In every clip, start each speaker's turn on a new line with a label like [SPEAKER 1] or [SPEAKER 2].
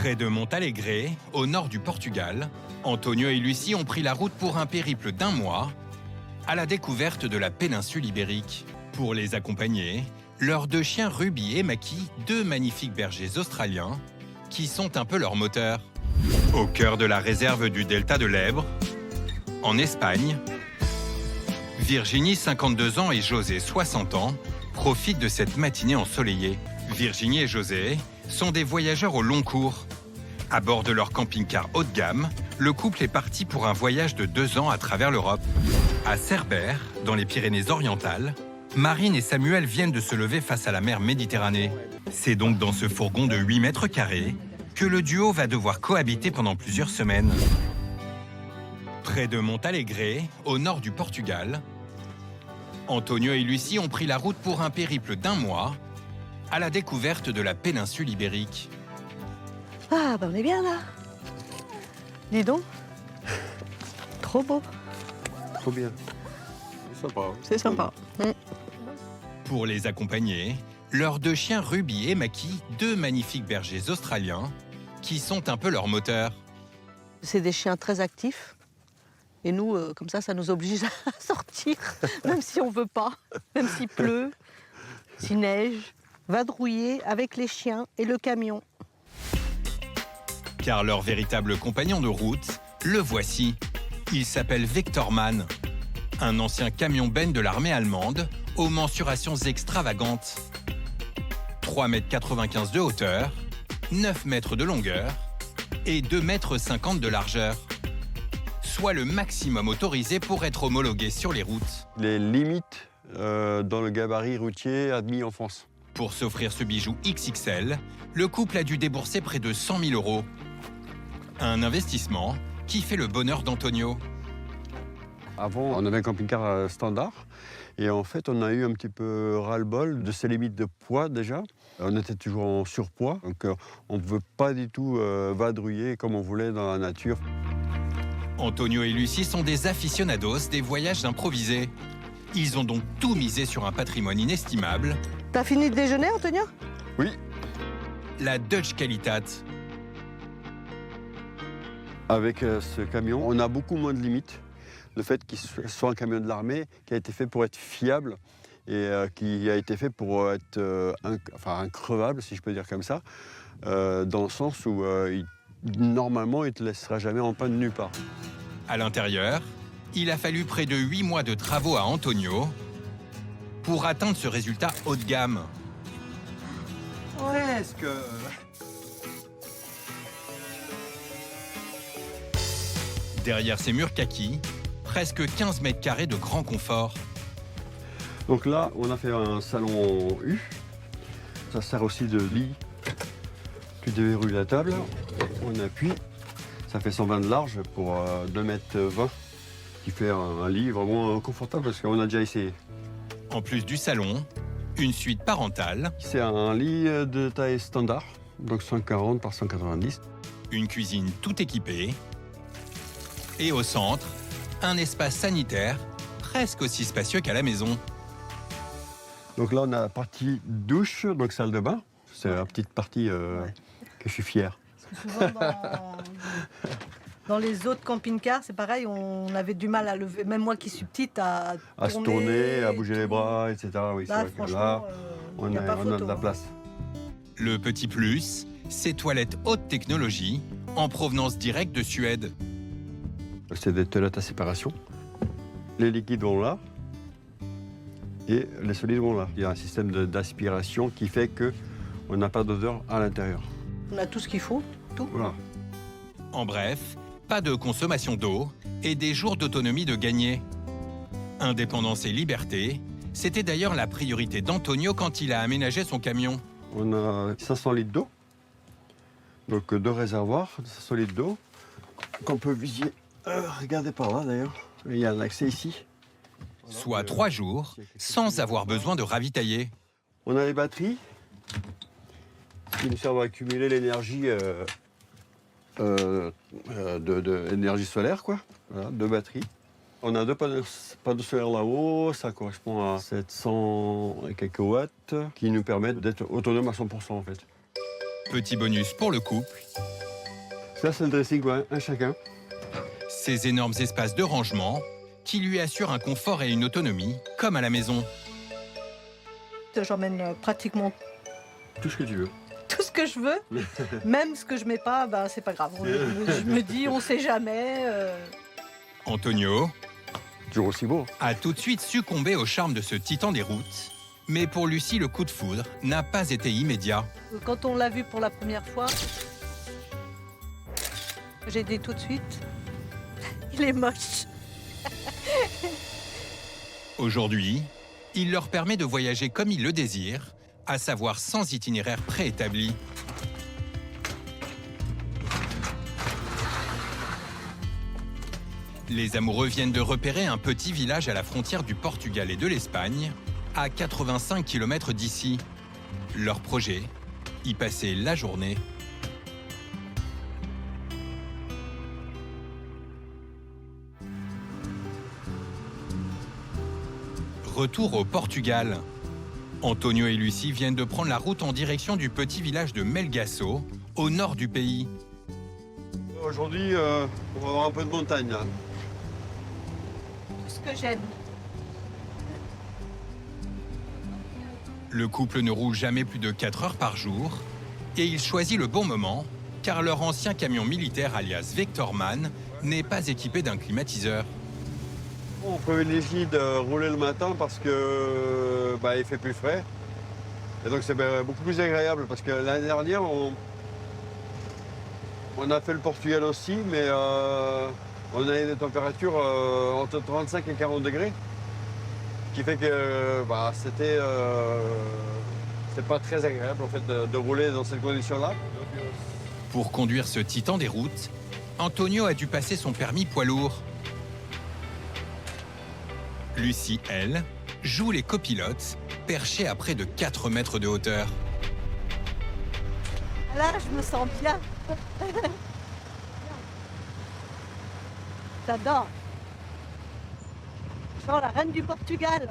[SPEAKER 1] Près de Montalegre, au nord du Portugal, Antonio et Lucie ont pris la route pour un périple d'1 mois à la découverte de la péninsule ibérique. Pour les accompagner, leurs 2 chiens Ruby et Maki, 2 magnifiques bergers australiens, qui sont un peu leur moteur. Au cœur de la réserve du delta de l'Èbre, en Espagne, Virginie, 52 ans, et José, 60 ans, profitent de cette matinée ensoleillée. Virginie et José sont des voyageurs au long cours. À bord de leur camping-car haut de gamme, le couple est parti pour un voyage de 2 ans à travers l'Europe. À Cerbère, dans les Pyrénées-Orientales, Marine et Samuel viennent de se lever face à la mer Méditerranée. C'est donc dans ce fourgon de 8 mètres carrés que le duo va devoir cohabiter pendant plusieurs semaines. Près de Montalegre, au nord du Portugal, Antonio et Lucie ont pris la route pour un périple d'1 mois à la découverte de la péninsule ibérique.
[SPEAKER 2] Ah, ben on est bien là. Dis donc. Trop beau.
[SPEAKER 3] Trop bien. C'est sympa.
[SPEAKER 2] C'est sympa.
[SPEAKER 1] Pour les accompagner, leurs 2 chiens Ruby et Maki, 2 magnifiques bergers australiens, qui sont un peu leur moteur.
[SPEAKER 2] C'est des chiens très actifs. Et nous, comme ça nous oblige à sortir, même si on veut pas, même s'il pleut, s'il neige, vadrouiller avec les chiens et le camion.
[SPEAKER 1] Car leur véritable compagnon de route, le voici. Il s'appelle Vectorman, un ancien camion-benne de l'armée allemande aux mensurations extravagantes. 3,95 m de hauteur, 9 mètres de longueur et 2,50 m de largeur. Soit le maximum autorisé pour être homologué sur les routes.
[SPEAKER 3] Les limites dans le gabarit routier admis en France.
[SPEAKER 1] Pour s'offrir ce bijou XXL, le couple a dû débourser près de 100 000 €. Un investissement qui fait le bonheur d'Antonio.
[SPEAKER 3] Avant, on avait un camping-car standard. Et en fait, on a eu un petit peu ras-le-bol de ces limites de poids déjà. On était toujours en surpoids, donc on ne pouvait pas du tout vadrouiller comme on voulait dans la nature.
[SPEAKER 1] Antonio et Lucie sont des aficionados des voyages improvisés. Ils ont donc tout misé sur un patrimoine inestimable.
[SPEAKER 2] T'as fini de déjeuner, Antonio?
[SPEAKER 3] Oui.
[SPEAKER 1] La Dutch Qualitat.
[SPEAKER 3] Avec ce camion, on a beaucoup moins de limites. Le fait qu'il soit un camion de l'armée qui a été fait pour être fiable et qui a été fait pour être increvable, si je peux dire comme ça, dans le sens où normalement, il ne te laissera jamais en panne nulle part.
[SPEAKER 1] À l'intérieur, il a fallu près de 8 mois de travaux à Antonio pour atteindre ce résultat haut de gamme.
[SPEAKER 4] Ouais, est-ce que...
[SPEAKER 1] Derrière ces murs kaki, presque 15 mètres carrés de grand confort.
[SPEAKER 3] Donc là, on a fait un salon en U. Ça sert aussi de lit. Tu déverrouilles la table, on appuie. Ça fait 120 de large pour 2,20 m, qui fait un lit vraiment confortable parce qu'on a déjà essayé.
[SPEAKER 1] En plus du salon, une suite parentale.
[SPEAKER 3] C'est un lit de taille standard, donc 140 par 190.
[SPEAKER 1] Une cuisine tout équipée. Et au centre, un espace sanitaire presque aussi spacieux qu'à la maison.
[SPEAKER 3] Donc là, on a la partie douche, donc salle de bain. C'est la petite partie que je suis fier.
[SPEAKER 2] Parce que souvent, dans les autres camping-cars, c'est pareil, on avait du mal à lever, même moi qui suis petite, à
[SPEAKER 3] se tourner, à bouger les bras, etc. Oui,
[SPEAKER 2] là,
[SPEAKER 3] c'est vrai que là, on a de la place.
[SPEAKER 1] Le petit plus, ces toilettes haute technologie en provenance directe de Suède.
[SPEAKER 3] C'est des toilettes à séparation. Les liquides vont là et les solides vont là. Il y a un système d'aspiration qui fait qu'on n'a pas d'odeur à l'intérieur.
[SPEAKER 2] On a tout ce qu'il faut, tout.
[SPEAKER 3] Voilà.
[SPEAKER 1] En bref, pas de consommation d'eau et des jours d'autonomie de gagner. Indépendance et liberté, c'était d'ailleurs la priorité d'Antonio quand il a aménagé son camion.
[SPEAKER 3] On a 500 litres d'eau, donc 2 réservoirs de 500 litres d'eau qu'on peut viser. Regardez par là d'ailleurs, il y a un accès ici.
[SPEAKER 1] Soit 3 jours sans avoir besoin de ravitailler.
[SPEAKER 3] On a les batteries qui nous servent à accumuler l'énergie de l'énergie solaire, quoi. Voilà, 2 batteries. On a 2 panneaux solaires là-haut, ça correspond à 700 et quelques watts qui nous permettent d'être autonomes à 100% en fait.
[SPEAKER 1] Petit bonus pour le couple,
[SPEAKER 3] Ça, c'est le dressing, ouais, un chacun.
[SPEAKER 1] Ces énormes espaces de rangement qui lui assurent un confort et une autonomie, comme à la maison.
[SPEAKER 2] J'emmène pratiquement
[SPEAKER 3] Tout ce que tu veux.
[SPEAKER 2] tout ce que je veux, même ce que je mets pas, ben, c'est pas grave. Je me dis, on sait jamais.
[SPEAKER 1] Antonio
[SPEAKER 3] Toujours aussi beau.
[SPEAKER 1] a tout de suite succombé au charme de ce titan des routes. Mais pour Lucie, le coup de foudre n'a pas été immédiat.
[SPEAKER 2] Quand on l'a vu pour la première fois, j'ai dit tout de suite, il est moche.
[SPEAKER 1] Aujourd'hui, il leur permet de voyager comme ils le désirent, à savoir sans itinéraire préétabli. Les amoureux viennent de repérer un petit village à la frontière du Portugal et de l'Espagne, à 85 km d'ici. Leur projet, y passer la journée. Retour au Portugal. Antonio et Lucie viennent de prendre la route en direction du petit village de Melgaço, au nord du pays.
[SPEAKER 3] Aujourd'hui, on va avoir un peu de montagne, là.
[SPEAKER 2] Tout ce que j'aime.
[SPEAKER 1] Le couple ne roule jamais plus de 4 heures par jour et il choisit le bon moment car leur ancien camion militaire alias Vectorman n'est pas équipé d'un climatiseur.
[SPEAKER 3] On privilégie de rouler le matin parce que il fait plus frais. Et donc c'est beaucoup plus agréable parce que l'année dernière, on a fait le Portugal aussi, mais on a eu des températures entre 35 et 40 degrés. Ce qui fait que c'est pas très agréable en fait, de rouler dans ces conditions-là.
[SPEAKER 1] Pour conduire ce titan des routes, Antonio a dû passer son permis poids lourd. Lucie, elle, joue les copilotes, perchée à près de 4 mètres de hauteur.
[SPEAKER 2] Là, je me sens bien. J'adore. Je sens la reine du Portugal.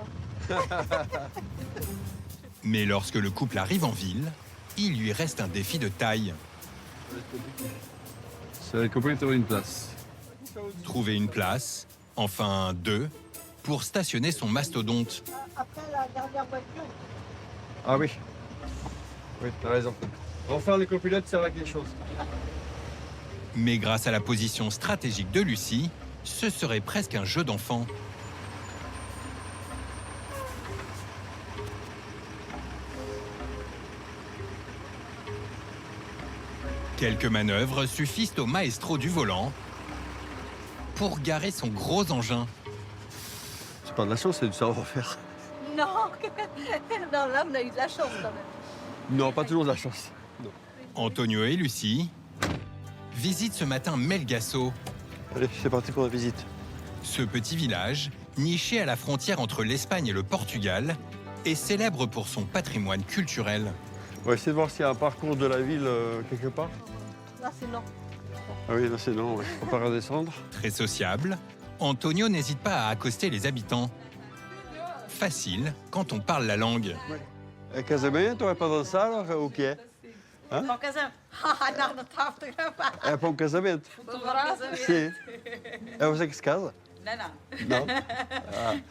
[SPEAKER 1] Mais lorsque le couple arrive en ville, il lui reste un défi de taille.
[SPEAKER 3] Ça va être compliqué de trouver une place.
[SPEAKER 1] Trouver une place, enfin deux, pour stationner son mastodonte.
[SPEAKER 2] Après la dernière voiture.
[SPEAKER 3] Ah oui. Oui, t'as raison. Enfin, les copilotes servent à quelque chose.
[SPEAKER 1] Mais grâce à la position stratégique de Lucie, ce serait presque un jeu d'enfant. Quelques manœuvres suffisent au maestro du volant pour garer son gros engin.
[SPEAKER 3] C'est pas de la chance, c'est du savoir-faire.
[SPEAKER 2] Non, non, là, on a eu de la chance quand même.
[SPEAKER 3] Non, pas toujours de la chance. Non.
[SPEAKER 1] Antonio et Lucie visitent ce matin Melgaço,
[SPEAKER 3] Allez, c'est parti pour la visite.
[SPEAKER 1] ce petit village niché à la frontière entre l'Espagne et le Portugal est célèbre pour son patrimoine culturel.
[SPEAKER 3] On va essayer de voir s'il y a un parcours de la ville quelque part.
[SPEAKER 2] Là, c'est non.
[SPEAKER 3] Ah oui, là c'est non, ouais. On va redescendre.
[SPEAKER 1] Très sociable, Antonio n'hésite pas à accoster les habitants. Facile quand on parle la langue.
[SPEAKER 3] Casamento, é para dançar ou o que é?
[SPEAKER 2] Para o casamento. Não, não estava a gravar.
[SPEAKER 3] É para um casamento?
[SPEAKER 2] Para o casamento.
[SPEAKER 3] Sim. É você que se casa?
[SPEAKER 2] Não, não.
[SPEAKER 3] Não?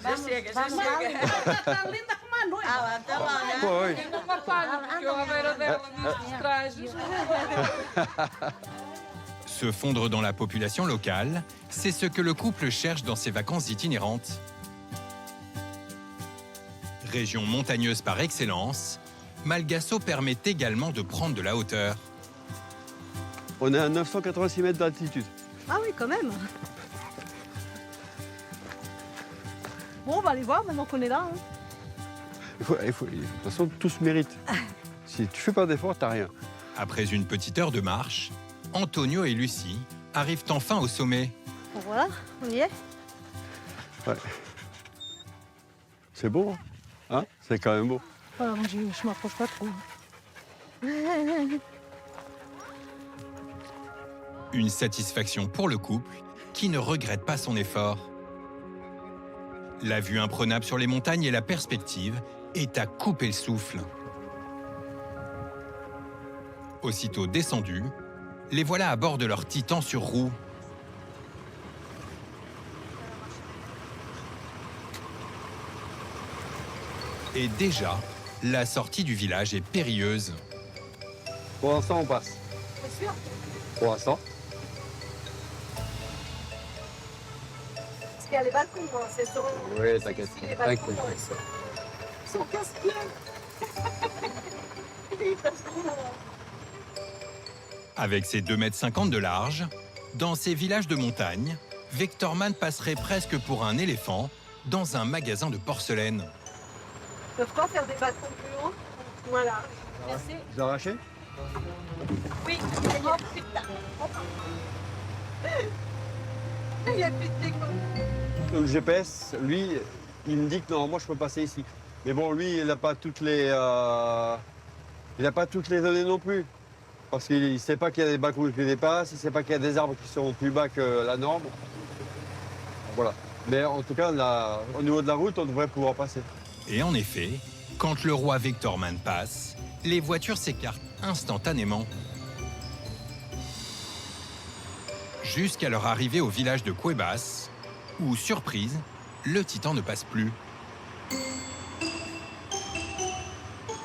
[SPEAKER 2] Já chega, já chega. Está linda como a noiva. Ah, até lá, né?
[SPEAKER 3] Pois.
[SPEAKER 4] Uma palha, porque eu a beira dela nos trajes.
[SPEAKER 1] Se fondre dans la population locale, c'est ce que le couple cherche dans ses vacances itinérantes. Région montagneuse par excellence, Melgaço permet également de prendre de la hauteur.
[SPEAKER 3] On est à 986 mètres d'altitude.
[SPEAKER 2] Ah oui, quand même. Bon, on va aller voir maintenant qu'on est là. Hein.
[SPEAKER 3] De toute façon, tout se mérite. Si tu fais pas d'effort, t'as rien.
[SPEAKER 1] Après une petite heure de marche, Antonio et Lucie arrivent enfin au sommet.
[SPEAKER 2] Bon, voilà, on y est.
[SPEAKER 3] Ouais. C'est beau, hein? C'est quand même beau.
[SPEAKER 2] Voilà, moi, je m'approche pas trop.
[SPEAKER 1] Une satisfaction pour le couple qui ne regrette pas son effort. La vue imprenable sur les montagnes et la perspective est à couper le souffle. Aussitôt descendu, les voilà à bord de leur Titan sur roue. Et déjà, la sortie du village est périlleuse.
[SPEAKER 3] Pour l'instant, on passe.
[SPEAKER 2] C'est sûr?
[SPEAKER 3] Pour l'instant.
[SPEAKER 2] Parce qu'il y a les balcons, c'est sur...
[SPEAKER 3] Oui, t'inquiète.
[SPEAKER 2] Les balcons, ils sont casse-pieds. Ils passent trop loin.
[SPEAKER 1] Avec ses 2,50 m de large, dans ces villages de montagne, Vectorman passerait presque pour un éléphant dans un magasin de porcelaine.
[SPEAKER 2] Ils peuvent pas faire des balcons plus hauts, moins larges. Merci.
[SPEAKER 3] Vous arrachez?
[SPEAKER 2] Oui, oh putain. Il n'y a plus de déco.
[SPEAKER 3] Le GPS, lui, il me dit que normalement je peux passer ici. Mais bon, lui, il n'a pas toutes les, il n'a pas toutes les données non plus. Parce qu'il ne sait pas qu'il y a des balcons qui dépassent, il ne sait pas qu'il y a des arbres qui sont plus bas que la norme. Voilà. Mais en tout cas, là, au niveau de la route, on devrait pouvoir passer.
[SPEAKER 1] Et en effet, quand le roi Vectorman passe, les voitures s'écartent instantanément. Jusqu'à leur arrivée au village de Cuevas, où, surprise, le Titan ne passe plus.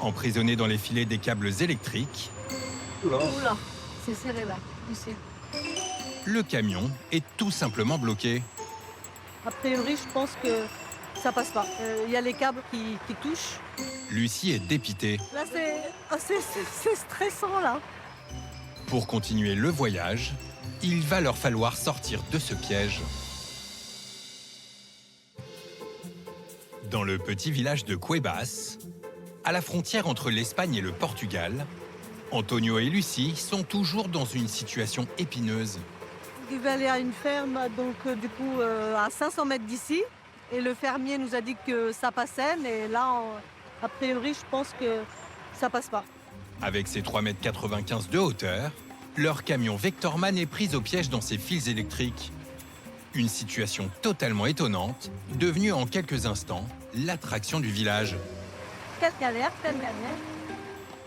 [SPEAKER 1] Emprisonné dans les filets des câbles électriques,
[SPEAKER 2] Oula, c'est serré là, ici.
[SPEAKER 1] le camion est tout simplement bloqué.
[SPEAKER 2] A priori, je pense que ça passe pas. Il y a les câbles qui touchent.
[SPEAKER 1] Lucie est dépitée.
[SPEAKER 2] Là, c'est stressant, là.
[SPEAKER 1] Pour continuer le voyage, il va leur falloir sortir de ce piège. Dans le petit village de Cuevas, à la frontière entre l'Espagne et le Portugal, Antonio et Lucie sont toujours dans une situation épineuse.
[SPEAKER 2] Il va aller à une ferme, donc du coup, à 500 mètres d'ici. Et le fermier nous a dit que ça passait, mais là, a priori, je pense que ça passe pas.
[SPEAKER 1] Avec ses 3,95 m de hauteur, leur camion Vectorman est pris au piège dans ses fils électriques. Une situation totalement étonnante, devenue en quelques instants l'attraction du village.
[SPEAKER 2] Quelle galère, quelle galère.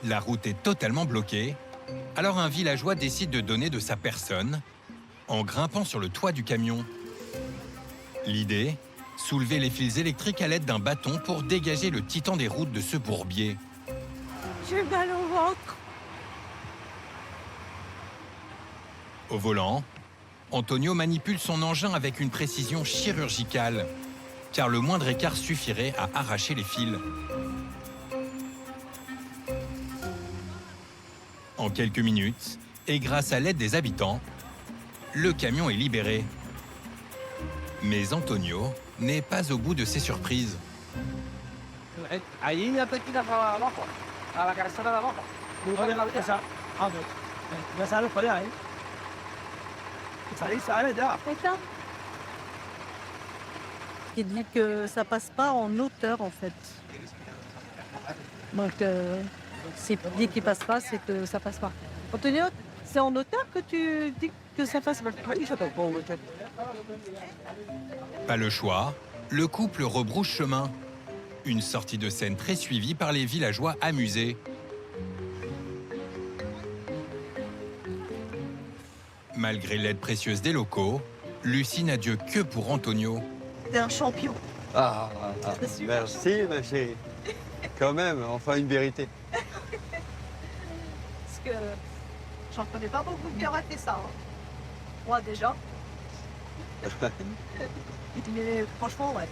[SPEAKER 1] La route est totalement bloquée, alors un villageois décide de donner de sa personne en grimpant sur le toit du camion. L'idée, soulever les fils électriques à l'aide d'un bâton pour dégager le Titan des routes de ce bourbier.
[SPEAKER 2] J'ai mal au ventre.
[SPEAKER 1] Au volant, Antonio manipule son engin avec une précision chirurgicale, car le moindre écart suffirait à arracher les fils. En quelques minutes, et grâce à l'aide des habitants, le camion est libéré. Mais Antonio n'est pas au bout de ses surprises.
[SPEAKER 4] Allí ya te tiras para abajo, a la carretera de abajo. Ya sabes para allá, ¿eh? Ça allait déjà.
[SPEAKER 2] Putain. Qui dit que ça passe pas en hauteur, en fait. Donc, s'il dit qu'il passe pas, c'est que ça passe pas. Antonio, c'est en hauteur que tu dis que ça passe pas?
[SPEAKER 1] Pas le choix, le couple rebrousse chemin. Une sortie de scène très suivie par les villageois amusés. Malgré l'aide précieuse des locaux, Lucie n'a Dieu que pour Antonio.
[SPEAKER 2] T'es un champion.
[SPEAKER 3] Merci, ma chérie. Quand même, enfin une vérité.
[SPEAKER 2] Parce que j'en connais pas beaucoup qui auraient fait ça. Moi, déjà. Mais franchement, ouais.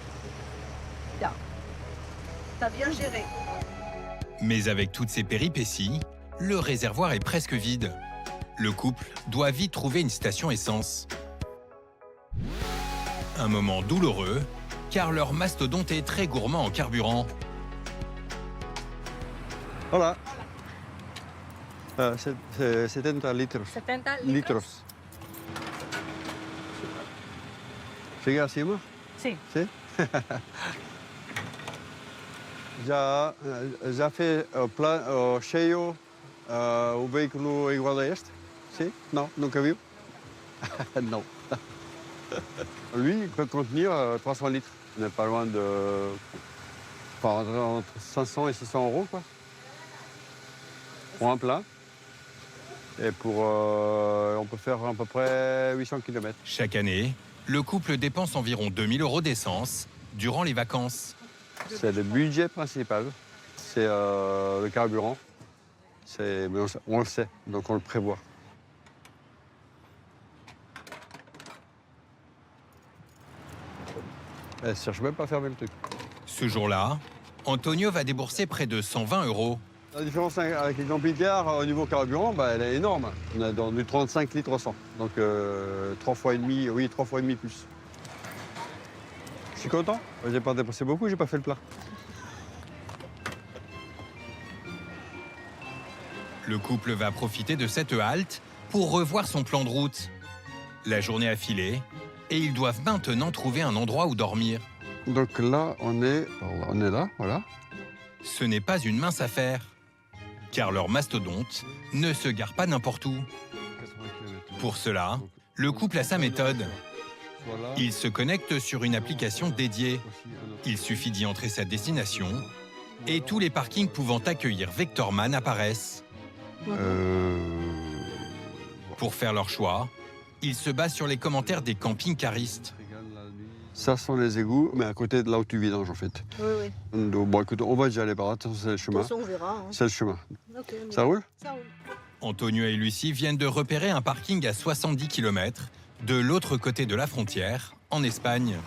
[SPEAKER 2] Bien. T'as bien géré.
[SPEAKER 1] Mais avec toutes ces péripéties, le réservoir est presque vide. Le couple doit vite trouver une station essence. Un moment douloureux, car leur mastodonte est très gourmand en carburant.
[SPEAKER 3] Voilà. 70 litros.
[SPEAKER 2] 70
[SPEAKER 3] Litros. Chega acima?
[SPEAKER 2] Sim.
[SPEAKER 3] Sim? Já fez cheio o veículo igual a este? Sim? Non, nunca viu? Non. Lui, il peut contenir 300 litres. On n'est pas loin de... Enfin, entre 500 et 600 euros, quoi. Pour un plein. Et pour faire à peu près 800 km.
[SPEAKER 1] Chaque année, le couple dépense environ 2000 € d'essence durant les vacances.
[SPEAKER 3] C'est le budget principal, c'est le carburant. Mais on le sait, donc on le prévoit. Elle ne cherche même pas à fermer le truc.
[SPEAKER 1] Ce jour-là, Antonio va débourser près de 120 €.
[SPEAKER 3] La différence avec les camping-cars au niveau carburant, elle est énorme. On a dans du 35 litres 100, donc 3 fois et demi plus. Je suis content. J'ai pas dépensé beaucoup, j'ai pas fait le plein.
[SPEAKER 1] Le couple va profiter de cette halte pour revoir son plan de route. La journée a filé et ils doivent maintenant trouver un endroit où dormir.
[SPEAKER 3] Donc là, on est là, voilà.
[SPEAKER 1] Ce n'est pas une mince affaire, car leur mastodonte ne se gare pas n'importe où. Pour cela, le couple a sa méthode. Il se connecte sur une application dédiée. Il suffit d'y entrer sa destination et tous les parkings pouvant accueillir Vectorman apparaissent. Pour faire leur choix, ils se basent sur les commentaires des camping-caristes.
[SPEAKER 3] Ça sont les égouts, mais à côté de là où tu vidanges en fait.
[SPEAKER 2] Oui.
[SPEAKER 3] Donc, bon, écoute, on va déjà aller par là, c'est le chemin.
[SPEAKER 2] On verra. Hein.
[SPEAKER 3] C'est le chemin.
[SPEAKER 2] Okay,
[SPEAKER 3] Ça roule?
[SPEAKER 2] Ça roule.
[SPEAKER 1] Antonio et Lucie viennent de repérer un parking à 70 km de l'autre côté de la frontière, en Espagne.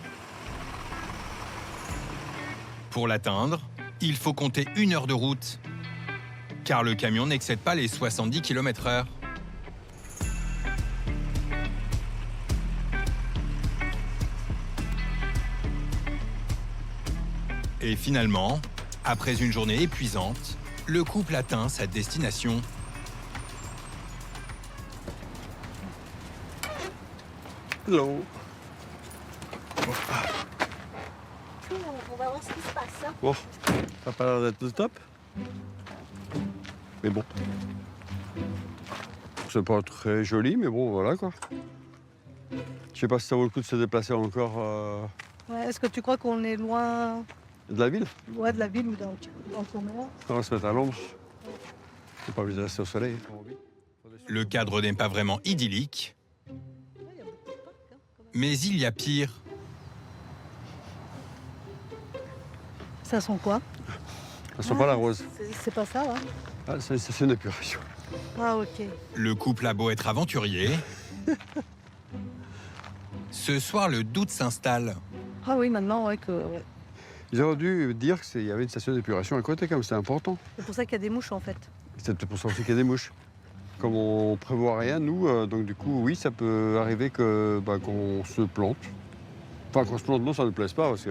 [SPEAKER 1] Pour l'atteindre, il faut compter 1 heure de route, car le camion n'excède pas les 70 km/h. Et finalement, après une journée épuisante, le couple atteint sa destination.
[SPEAKER 3] Hello.
[SPEAKER 2] On va voir ce qui se passe. Hein.
[SPEAKER 3] Bon, ça n'a pas l'air d'être le top. Mais bon. C'est pas très joli, mais bon, voilà quoi. Je sais pas si ça vaut le coup de se déplacer encore
[SPEAKER 2] Ouais, est-ce que tu crois qu'on est loin
[SPEAKER 3] de la ville.
[SPEAKER 2] de la ville ou dans le commerce?
[SPEAKER 3] On va se mettre à l'ombre. C'est pas obligé de rester au soleil.
[SPEAKER 1] Le cadre n'est pas vraiment idyllique, mais il y a pire.
[SPEAKER 2] Ça sent quoi?
[SPEAKER 3] Ça sent pas la rose.
[SPEAKER 2] C'est pas ça, là?
[SPEAKER 3] Ah, c'est une station d'épuration.
[SPEAKER 2] Ah, ok.
[SPEAKER 1] Le couple a beau être aventurier. Ce soir, le doute s'installe.
[SPEAKER 2] Ah oui, maintenant, ouais, que... Ouais.
[SPEAKER 3] Ils auraient dû dire qu'il y avait une station d'épuration à côté, comme c'est important.
[SPEAKER 2] C'est pour ça qu'il y a des mouches, en fait.
[SPEAKER 3] C'est peut-être pour ça aussi qu'il y a des mouches. Comme on prévoit rien, nous, donc du coup, oui, ça peut arriver qu'on se plante. Enfin, qu'on se plante, non, ça ne nous plaise pas, parce que...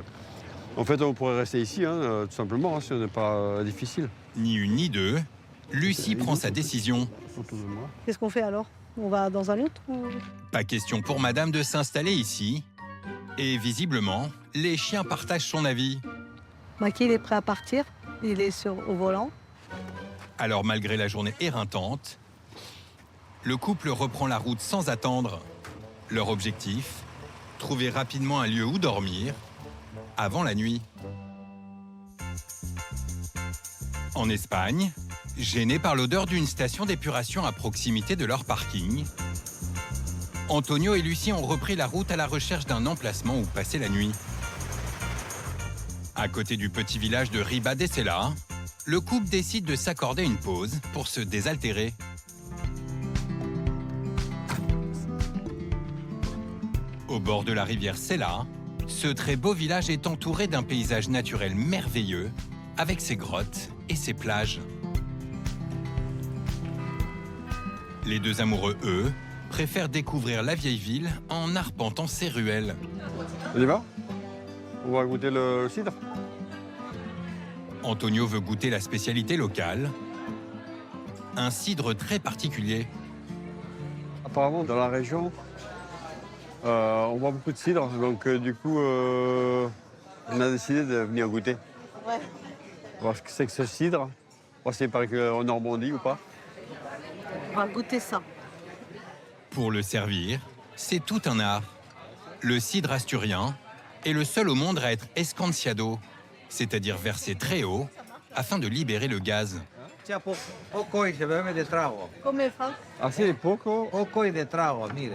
[SPEAKER 3] En fait, on pourrait rester ici, hein, tout simplement, si ce n'est pas difficile.
[SPEAKER 1] Ni une ni deux, Lucie prend sa décision.
[SPEAKER 3] Autour de moi.
[SPEAKER 2] Qu'est-ce qu'on fait alors? On va dans un autre ou...
[SPEAKER 1] Pas question pour madame de s'installer ici. Et visiblement, les chiens partagent son avis.
[SPEAKER 2] Maki, il est prêt à partir. Il est au volant.
[SPEAKER 1] Alors malgré la journée éreintante, le couple reprend la route sans attendre. Leur objectif, trouver rapidement un lieu où dormir avant la nuit. En Espagne, gênés par l'odeur d'une station d'épuration à proximité de leur parking, Antonio et Lucie ont repris la route à la recherche d'un emplacement où passer la nuit. À côté du petit village de Riba de Sela, le couple décide de s'accorder une pause pour se désaltérer. Au bord de la rivière Sela, ce très beau village est entouré d'un paysage naturel merveilleux, avec ses grottes et ses plages. Les deux amoureux, eux, préfèrent découvrir la vieille ville en arpentant ses ruelles.
[SPEAKER 3] On y va? On va goûter le cidre.
[SPEAKER 1] Antonio veut goûter la spécialité locale, un cidre très particulier.
[SPEAKER 3] Apparemment, dans la région, on boit beaucoup de cidre, donc du coup, on a décidé de venir goûter.
[SPEAKER 2] Ouais.
[SPEAKER 3] Voir ce que c'est que ce cidre. Voir s'il paraît qu'en Normandie ou pas.
[SPEAKER 2] On va goûter ça.
[SPEAKER 1] Pour le servir, c'est tout un art. Le cidre asturien est le seul au monde à être escanciado, c'est-à-dire versé très haut, afin de libérer le gaz.
[SPEAKER 5] hacía poco y se bebe de trago.
[SPEAKER 2] Come fa?
[SPEAKER 3] Assez poco.
[SPEAKER 5] Poco y de trago, mire.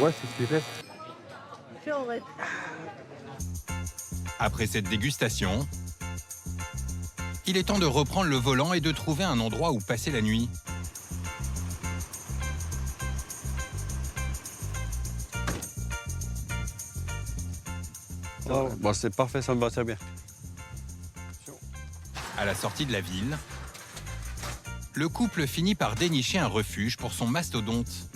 [SPEAKER 3] Ouais, c'est ce qu'il fait.
[SPEAKER 1] Après cette dégustation, il est temps de reprendre le volant et de trouver un endroit où passer la nuit.
[SPEAKER 3] Oh, bon, c'est parfait, ça me va très bien.
[SPEAKER 1] À la sortie de la ville, le couple finit par dénicher un refuge pour son mastodonte.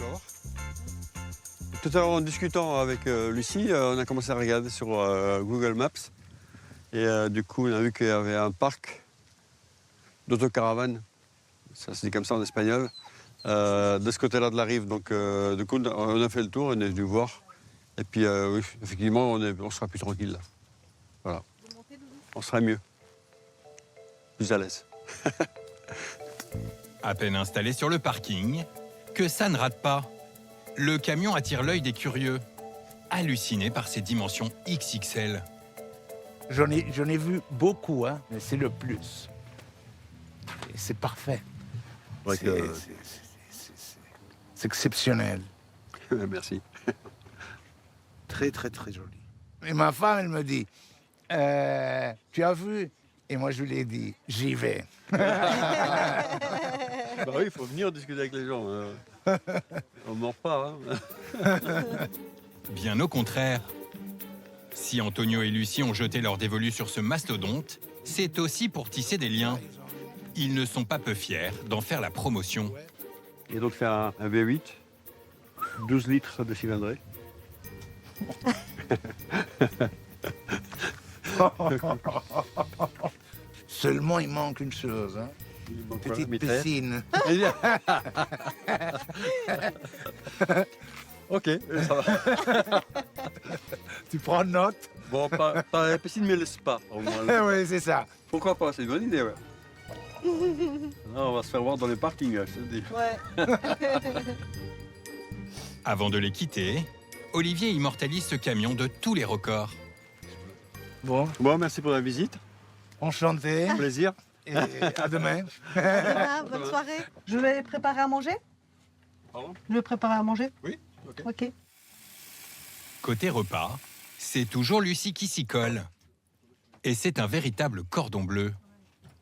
[SPEAKER 3] Tout à l'heure, en discutant avec Lucie, on a commencé à regarder sur Google Maps. Et du coup, on a vu qu'il y avait un parc d'autocaravanes, ça se dit comme ça en espagnol, de ce côté-là de la rive. Donc, du coup, on a fait le tour, on est venu voir. Et puis, oui, effectivement, on sera plus tranquille là. Voilà. On sera mieux. Plus à l'aise.
[SPEAKER 1] À peine installé sur le parking, que ça ne rate pas. Le camion attire l'œil des curieux, hallucinés par ses dimensions XXL.
[SPEAKER 6] J'en ai vu beaucoup, hein, mais c'est le plus. Et c'est parfait.
[SPEAKER 3] Ouais, que-
[SPEAKER 6] C'est exceptionnel.
[SPEAKER 3] Merci.
[SPEAKER 6] Très, très, très joli. Et ma femme, elle me dit, tu as vu? Et moi, je lui ai dit, j'y vais.
[SPEAKER 3] Bah oui, il faut venir discuter avec les gens. On ne mord pas. Hein.
[SPEAKER 1] Bien au contraire. Si Antonio et Lucie ont jeté leur dévolu sur ce mastodonte, c'est aussi pour tisser des liens. Ils ne sont pas peu fiers d'en faire la promotion.
[SPEAKER 3] Et donc, c'est un V8, 12 litres de cylindrée.
[SPEAKER 6] Seulement, il manque une chose, hein. Petite piscine.
[SPEAKER 3] Ok, ça va.
[SPEAKER 6] Tu prends note?
[SPEAKER 3] Bon, pas la piscine, mais le spa, au moins.
[SPEAKER 6] Oui, c'est ça.
[SPEAKER 3] Pourquoi pas, c'est une bonne idée, ouais. Non, on va se faire voir dans les parkings, je te le dis.
[SPEAKER 2] Ouais.
[SPEAKER 1] Avant de les quitter, Olivier immortalise ce camion de tous les records.
[SPEAKER 6] Bon,
[SPEAKER 3] Bon, merci pour la visite.
[SPEAKER 6] enchanté.
[SPEAKER 3] Plaisir.
[SPEAKER 6] Et à demain.
[SPEAKER 2] Bonne soirée. Je vais préparer à manger.
[SPEAKER 3] Pardon ?
[SPEAKER 2] Je vais préparer à manger.
[SPEAKER 3] Oui, ok.
[SPEAKER 2] Ok.
[SPEAKER 1] Côté repas, c'est toujours Lucie qui s'y colle. Et c'est un véritable cordon bleu.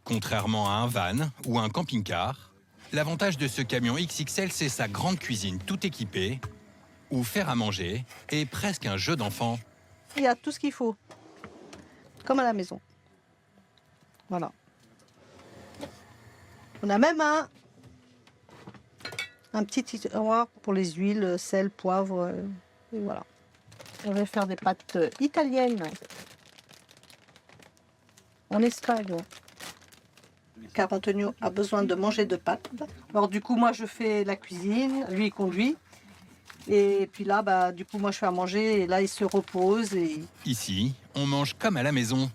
[SPEAKER 1] Contrairement à un van ou un camping-car, l'avantage de ce camion XXL, c'est sa grande cuisine tout équipée, où faire à manger est presque un jeu d'enfant.
[SPEAKER 2] Il y a tout ce qu'il faut. Comme à la maison. Voilà. On a même un petit tiroir pour les huiles, sel, poivre. Et voilà. On va faire des pâtes italiennes. En Espagne. Car Antonio a besoin de manger de pâtes. Alors du coup, moi, je fais la cuisine. Lui, il conduit. Et puis là, bah, du coup, moi, je fais à manger. Et là, il se repose. Et...
[SPEAKER 1] Ici, on mange comme à la maison.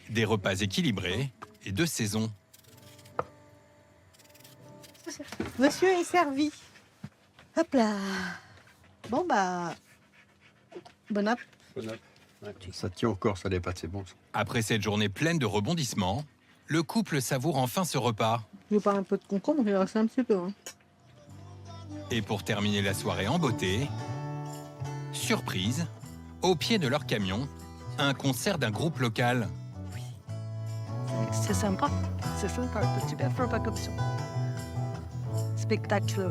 [SPEAKER 1] Des repas équilibrés et de saison.
[SPEAKER 2] Monsieur est servi. Hop là. Bon, bah... Bon app.
[SPEAKER 3] Ouais, ça tient encore, ça, les pâtes, c'est bon. Ça.
[SPEAKER 1] Après cette journée pleine de rebondissements, le couple savoure enfin ce repas.
[SPEAKER 2] Je vais pas un peu de concombre, il reste un petit peu. Hein.
[SPEAKER 1] Et pour terminer la soirée en beauté, surprise, au pied de leur camion, un concert d'un groupe local.
[SPEAKER 2] C'est sympa. C'est sympa, un petit repas comme ça. Spectacle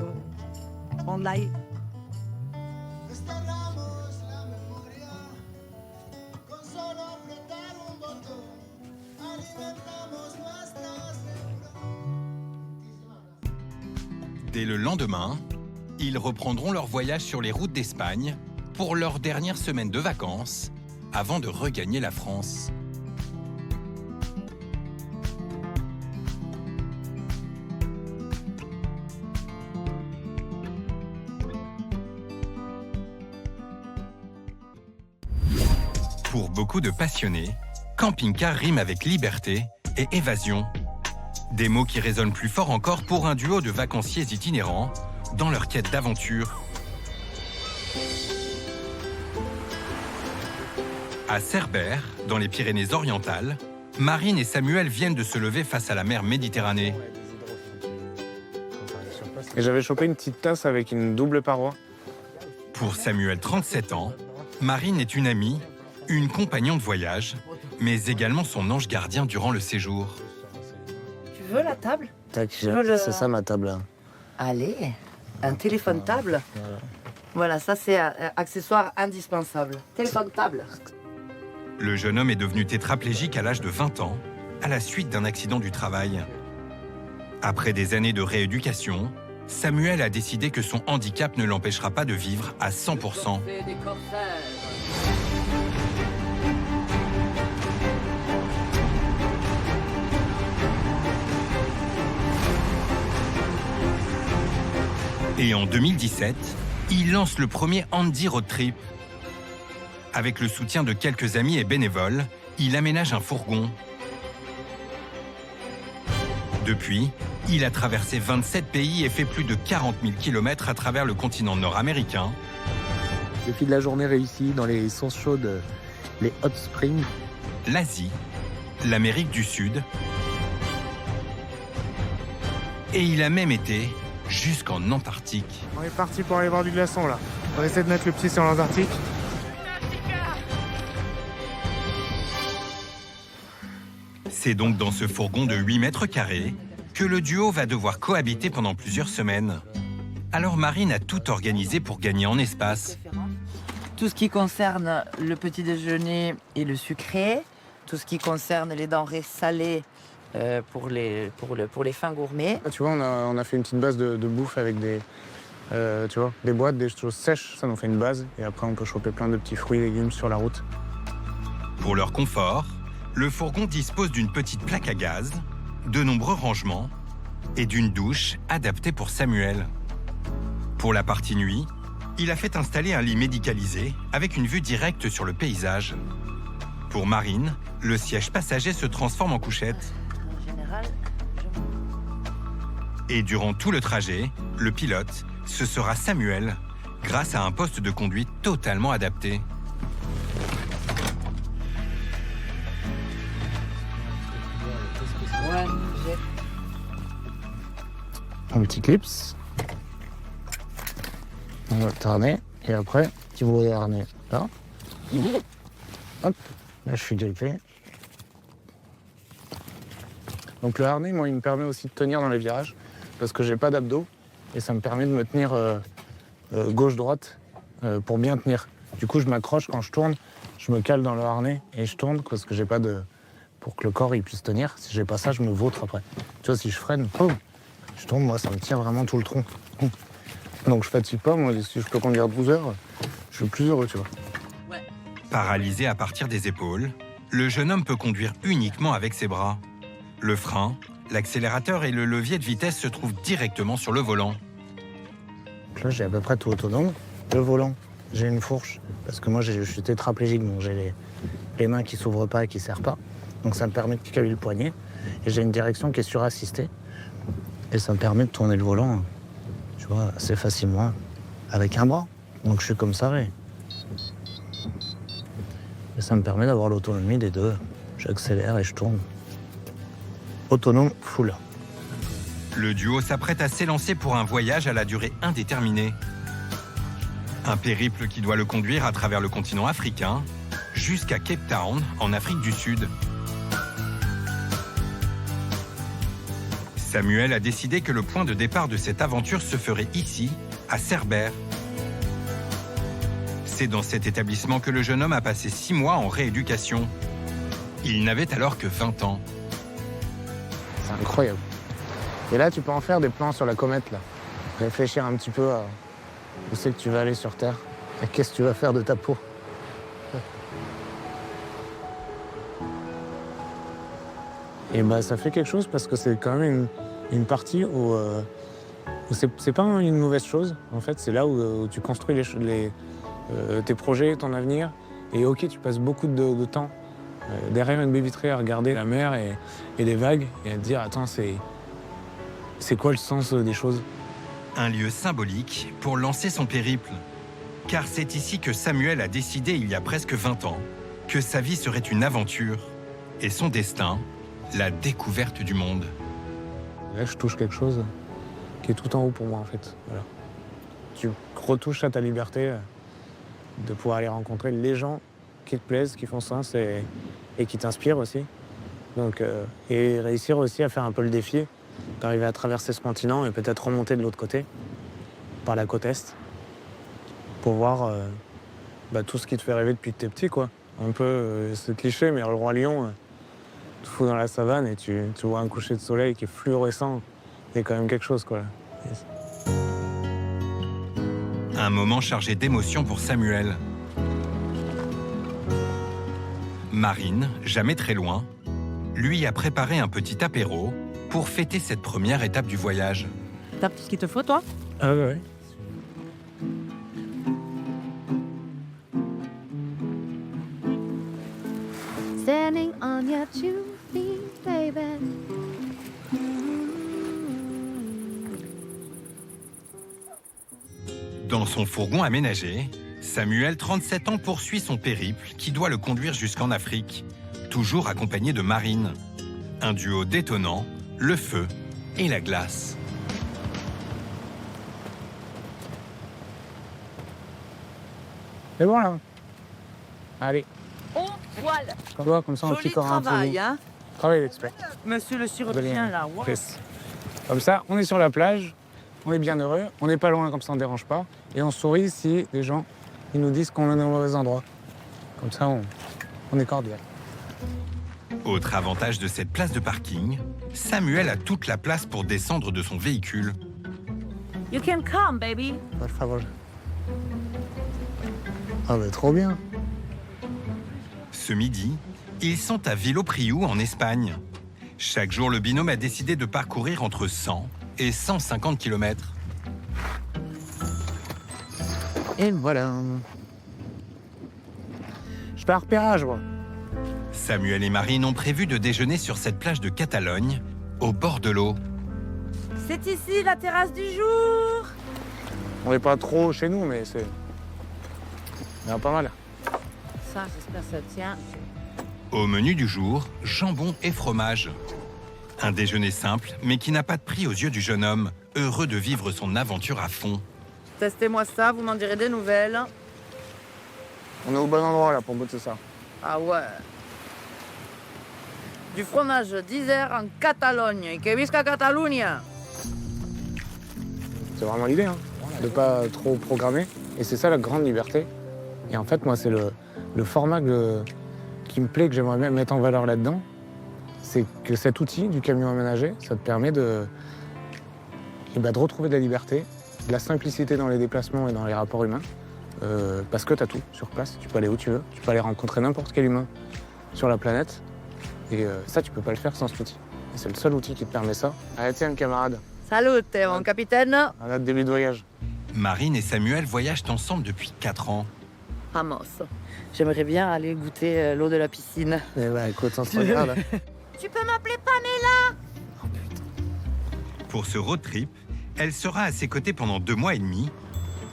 [SPEAKER 2] en live.
[SPEAKER 1] Dès le lendemain, ils reprendront leur voyage sur les routes d'Espagne pour leur dernière semaine de vacances avant de regagner la France. Pour beaucoup de passionnés, camping-car rime avec liberté et évasion. Des mots qui résonnent plus fort encore pour un duo de vacanciers itinérants dans leur quête d'aventure. À Cerbère, dans les Pyrénées-Orientales, Marine et Samuel viennent de se lever face à la mer Méditerranée.
[SPEAKER 7] Et j'avais chopé une petite tasse avec une double paroi.
[SPEAKER 1] Pour Samuel, 37 ans, Marine est une amie, une compagnon de voyage, mais également son ange gardien durant le séjour.
[SPEAKER 8] Tu veux la table?
[SPEAKER 9] Tac,
[SPEAKER 8] veux
[SPEAKER 9] c'est ça ma table. Là.
[SPEAKER 8] Allez, un téléphone table. Voilà, ça c'est un accessoire indispensable. Téléphone table.
[SPEAKER 1] Le jeune homme est devenu tétraplégique à l'âge de 20 ans, à la suite d'un accident du travail. Après des années de rééducation, Samuel a décidé que son handicap ne l'empêchera pas de vivre à 100%. Et en 2017, il lance le premier Handy Road Trip. Avec le soutien de quelques amis et bénévoles, il aménage un fourgon. Depuis, il a traversé 27 pays et fait plus de 40 000 km à travers le continent nord-américain.
[SPEAKER 9] J'ai fait de la journée réussie dans les sources chaudes, les hot springs.
[SPEAKER 1] L'Asie, l'Amérique du Sud. Et il a même été jusqu'en Antarctique.
[SPEAKER 7] On est parti pour aller voir du glaçon là. On va essayer de mettre le pied sur l'Antarctique.
[SPEAKER 1] C'est donc dans ce fourgon de 8 mètres carrés que le duo va devoir cohabiter pendant plusieurs semaines. Alors Marine a tout organisé pour gagner en espace.
[SPEAKER 8] Tout ce qui concerne le petit déjeuner et le sucré, tout ce qui concerne les denrées salées pour les fins gourmets.
[SPEAKER 7] Tu vois, on a fait une petite base de bouffe avec des boîtes, des choses sèches. Ça nous fait une base. Et après, on peut choper plein de petits fruits et légumes sur la route.
[SPEAKER 1] Pour leur confort, le fourgon dispose d'une petite plaque à gaz, de nombreux rangements et d'une douche adaptée pour Samuel. Pour la partie nuit, il a fait installer un lit médicalisé avec une vue directe sur le paysage. Pour Marine, le siège passager se transforme en couchette.
[SPEAKER 8] En général,
[SPEAKER 1] Et durant tout le trajet, le pilote, ce sera Samuel, grâce à un poste de conduite totalement adapté.
[SPEAKER 8] ouais, j'ai...
[SPEAKER 9] Un petit clips. On va le harnais. Et après, tu vois le harnais là. Hop, là je suis grippé.
[SPEAKER 7] Donc le harnais, moi, il me permet aussi de tenir dans les virages. Parce que j'ai pas d'abdos. Et ça me permet de me tenir gauche-droite pour bien tenir. Du coup, je m'accroche quand je tourne. Je me cale dans le harnais et je tourne parce que j'ai pas de... Pour que le corps il puisse tenir. Si j'ai pas ça, je me vautre après. Tu vois, si je freine, boum, je tourne, moi, ça me tire vraiment tout le tronc. Donc je fatigue pas, moi, si je peux conduire 12 heures, je suis plus heureux, tu vois.
[SPEAKER 1] Paralysé à partir des épaules, le jeune homme peut conduire uniquement avec ses bras. Le frein, l'accélérateur et le levier de vitesse se trouvent directement sur le volant.
[SPEAKER 9] Donc là, j'ai à peu près tout autonome. Le volant, j'ai une fourche, parce que moi, je suis tétraplégique, donc j'ai les mains qui s'ouvrent pas et qui ne serrent pas. Donc ça me permet de caler le poignet. Et j'ai une direction qui est surassistée. Et ça me permet de tourner le volant, tu vois, assez facilement, avec un bras. Donc je suis comme ça, oui. Et ça me permet d'avoir l'autonomie des deux. J'accélère et je tourne. Autonome, full.
[SPEAKER 1] Le duo s'apprête à s'élancer pour un voyage à la durée indéterminée. Un périple qui doit le conduire à travers le continent africain jusqu'à Cape Town, en Afrique du Sud. Samuel a décidé que le point de départ de cette aventure se ferait ici, à Cerbère. C'est dans cet établissement que le jeune homme a passé 6 mois en rééducation. Il n'avait alors que 20 ans.
[SPEAKER 7] C'est incroyable. Et là, tu peux en faire des plans sur la comète, là. Réfléchir un petit peu à où c'est que tu vas aller sur Terre et qu'est-ce que tu vas faire de ta peau. Et bah, ça fait quelque chose parce que c'est quand même une partie où c'est pas une mauvaise chose. En fait, c'est là où tu construis tes projets, ton avenir. Et ok, tu passes beaucoup de temps derrière une baie vitrée à regarder la mer et les vagues et à te dire, attends, c'est quoi le sens des choses?
[SPEAKER 1] Un lieu symbolique pour lancer son périple. Car c'est ici que Samuel a décidé, il y a presque 20 ans, que sa vie serait une aventure. Et son destin, la découverte du monde.
[SPEAKER 7] Là, je touche quelque chose qui est tout en haut pour moi, en fait. Voilà. Tu retouches à ta liberté de pouvoir aller rencontrer les gens qui te plaisent, qui font sens et qui t'inspirent aussi. Donc, et réussir aussi à faire un peu le défi, d'arriver à traverser ce continent et peut-être remonter de l'autre côté, par la côte Est, pour voir tout ce qui te fait rêver depuis que t'es petit, quoi. Un peu, c'est cliché, mais le roi lion, tu te fous dans la savane et tu vois un coucher de soleil qui est fluorescent. C'est quand même quelque chose, quoi. Yes.
[SPEAKER 1] Un moment chargé d'émotions pour Samuel. Marine, jamais très loin, lui a préparé un petit apéro pour fêter cette première étape du voyage.
[SPEAKER 2] T'as tout ce qu'il te faut, toi?
[SPEAKER 7] Ah ouais.
[SPEAKER 10] Standing on your 2 feet, baby.
[SPEAKER 1] Dans son fourgon aménagé, Samuel, 37 ans, poursuit son périple qui doit le conduire jusqu'en Afrique, toujours accompagné de Marine. Un duo détonnant, le feu et la glace.
[SPEAKER 7] C'est bon, là. Allez.
[SPEAKER 8] Oh, voilà.
[SPEAKER 7] Tu vois, comme ça, un petit
[SPEAKER 8] Joli
[SPEAKER 7] corps un peu...
[SPEAKER 8] travail, hein.
[SPEAKER 7] Travail d'expert.
[SPEAKER 8] Monsieur le chirurgien, là. Wow.
[SPEAKER 7] Yes. Comme ça, on est sur la plage, on est bien heureux, on n'est pas loin, comme ça on ne dérange pas. Et on sourit si les gens ils nous disent qu'on est au mauvais endroit. Comme ça, on est cordial.
[SPEAKER 1] Autre avantage de cette place de parking, Samuel a toute la place pour descendre de son véhicule.
[SPEAKER 2] You can come, baby.
[SPEAKER 7] Por favor. Ah bah trop bien.
[SPEAKER 1] Ce midi, ils sont à Vilopriu en Espagne. Chaque jour, le binôme a décidé de parcourir entre 100 et 150 km.
[SPEAKER 7] Et voilà. Je fais un repérage, moi.
[SPEAKER 1] Samuel et Marine ont prévu de déjeuner sur cette plage de Catalogne, au bord de l'eau.
[SPEAKER 8] C'est ici la terrasse du jour.
[SPEAKER 7] On n'est pas trop chez nous, mais c'est... Il y en a pas mal.
[SPEAKER 8] Ça, j'espère que ça tient.
[SPEAKER 1] Au menu du jour, jambon et fromage. Un déjeuner simple, mais qui n'a pas de prix aux yeux du jeune homme, heureux de vivre son aventure à fond.
[SPEAKER 8] Testez-moi ça, vous m'en direz des nouvelles.
[SPEAKER 7] On est au bon endroit, là, pour goûter ça.
[SPEAKER 8] Ah ouais. Du fromage d'Isère en Catalogne. Que visca Catalunya.
[SPEAKER 7] C'est vraiment l'idée, hein, de pas trop programmer. Et c'est ça la grande liberté. Et en fait, moi, c'est le format qui me plaît, que j'aimerais bien mettre en valeur là-dedans. C'est que cet outil du camion aménagé, ça te permet de retrouver de la liberté, de la simplicité dans les déplacements et dans les rapports humains. Parce que tu as tout sur place, tu peux aller où tu veux, tu peux aller rencontrer n'importe quel humain sur la planète. Et ça, tu peux pas le faire sans cet outil. Et c'est le seul outil qui te permet ça. Allez, tiens, camarade.
[SPEAKER 8] Salut, mon capitaine.
[SPEAKER 7] On a début de voyage.
[SPEAKER 1] Marine et Samuel voyagent ensemble depuis 4 ans.
[SPEAKER 8] Amos. J'aimerais bien aller goûter l'eau de la piscine.
[SPEAKER 7] Eh ben, écoute, on se regarde.
[SPEAKER 10] Tu peux m'appeler Pamela?
[SPEAKER 1] Pour ce road trip, elle sera à ses côtés pendant 2 mois et demi,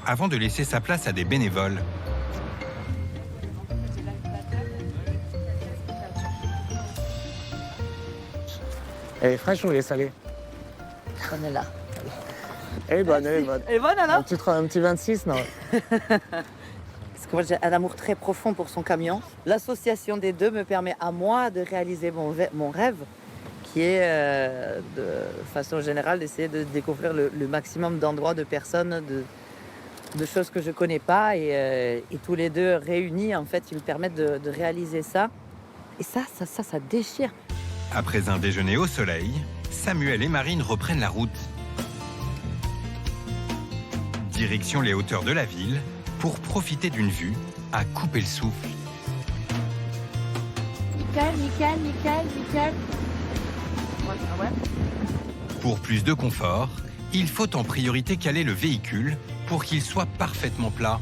[SPEAKER 1] avant de laisser sa place à des bénévoles.
[SPEAKER 7] Elle est fraîche ou elle est salée?
[SPEAKER 8] On est là.
[SPEAKER 7] Elle est bonne, elle est bonne.
[SPEAKER 8] Elle est bonne, alors?
[SPEAKER 7] Un petit 26, non?
[SPEAKER 8] Parce que moi, j'ai un amour très profond pour son camion. L'association des deux me permet à moi de réaliser mon rêve, qui est, de façon générale, d'essayer de découvrir le maximum d'endroits, de personnes, de choses que je connais pas. Et tous les deux réunis, en fait, ils me permettent de réaliser ça. Et ça déchire.
[SPEAKER 1] Après un déjeuner au soleil, Samuel et Marine reprennent la route. Direction les hauteurs de la ville, pour profiter d'une vue à couper le souffle.
[SPEAKER 10] Nickel.
[SPEAKER 1] Pour plus de confort, il faut en priorité caler le véhicule pour qu'il soit parfaitement plat.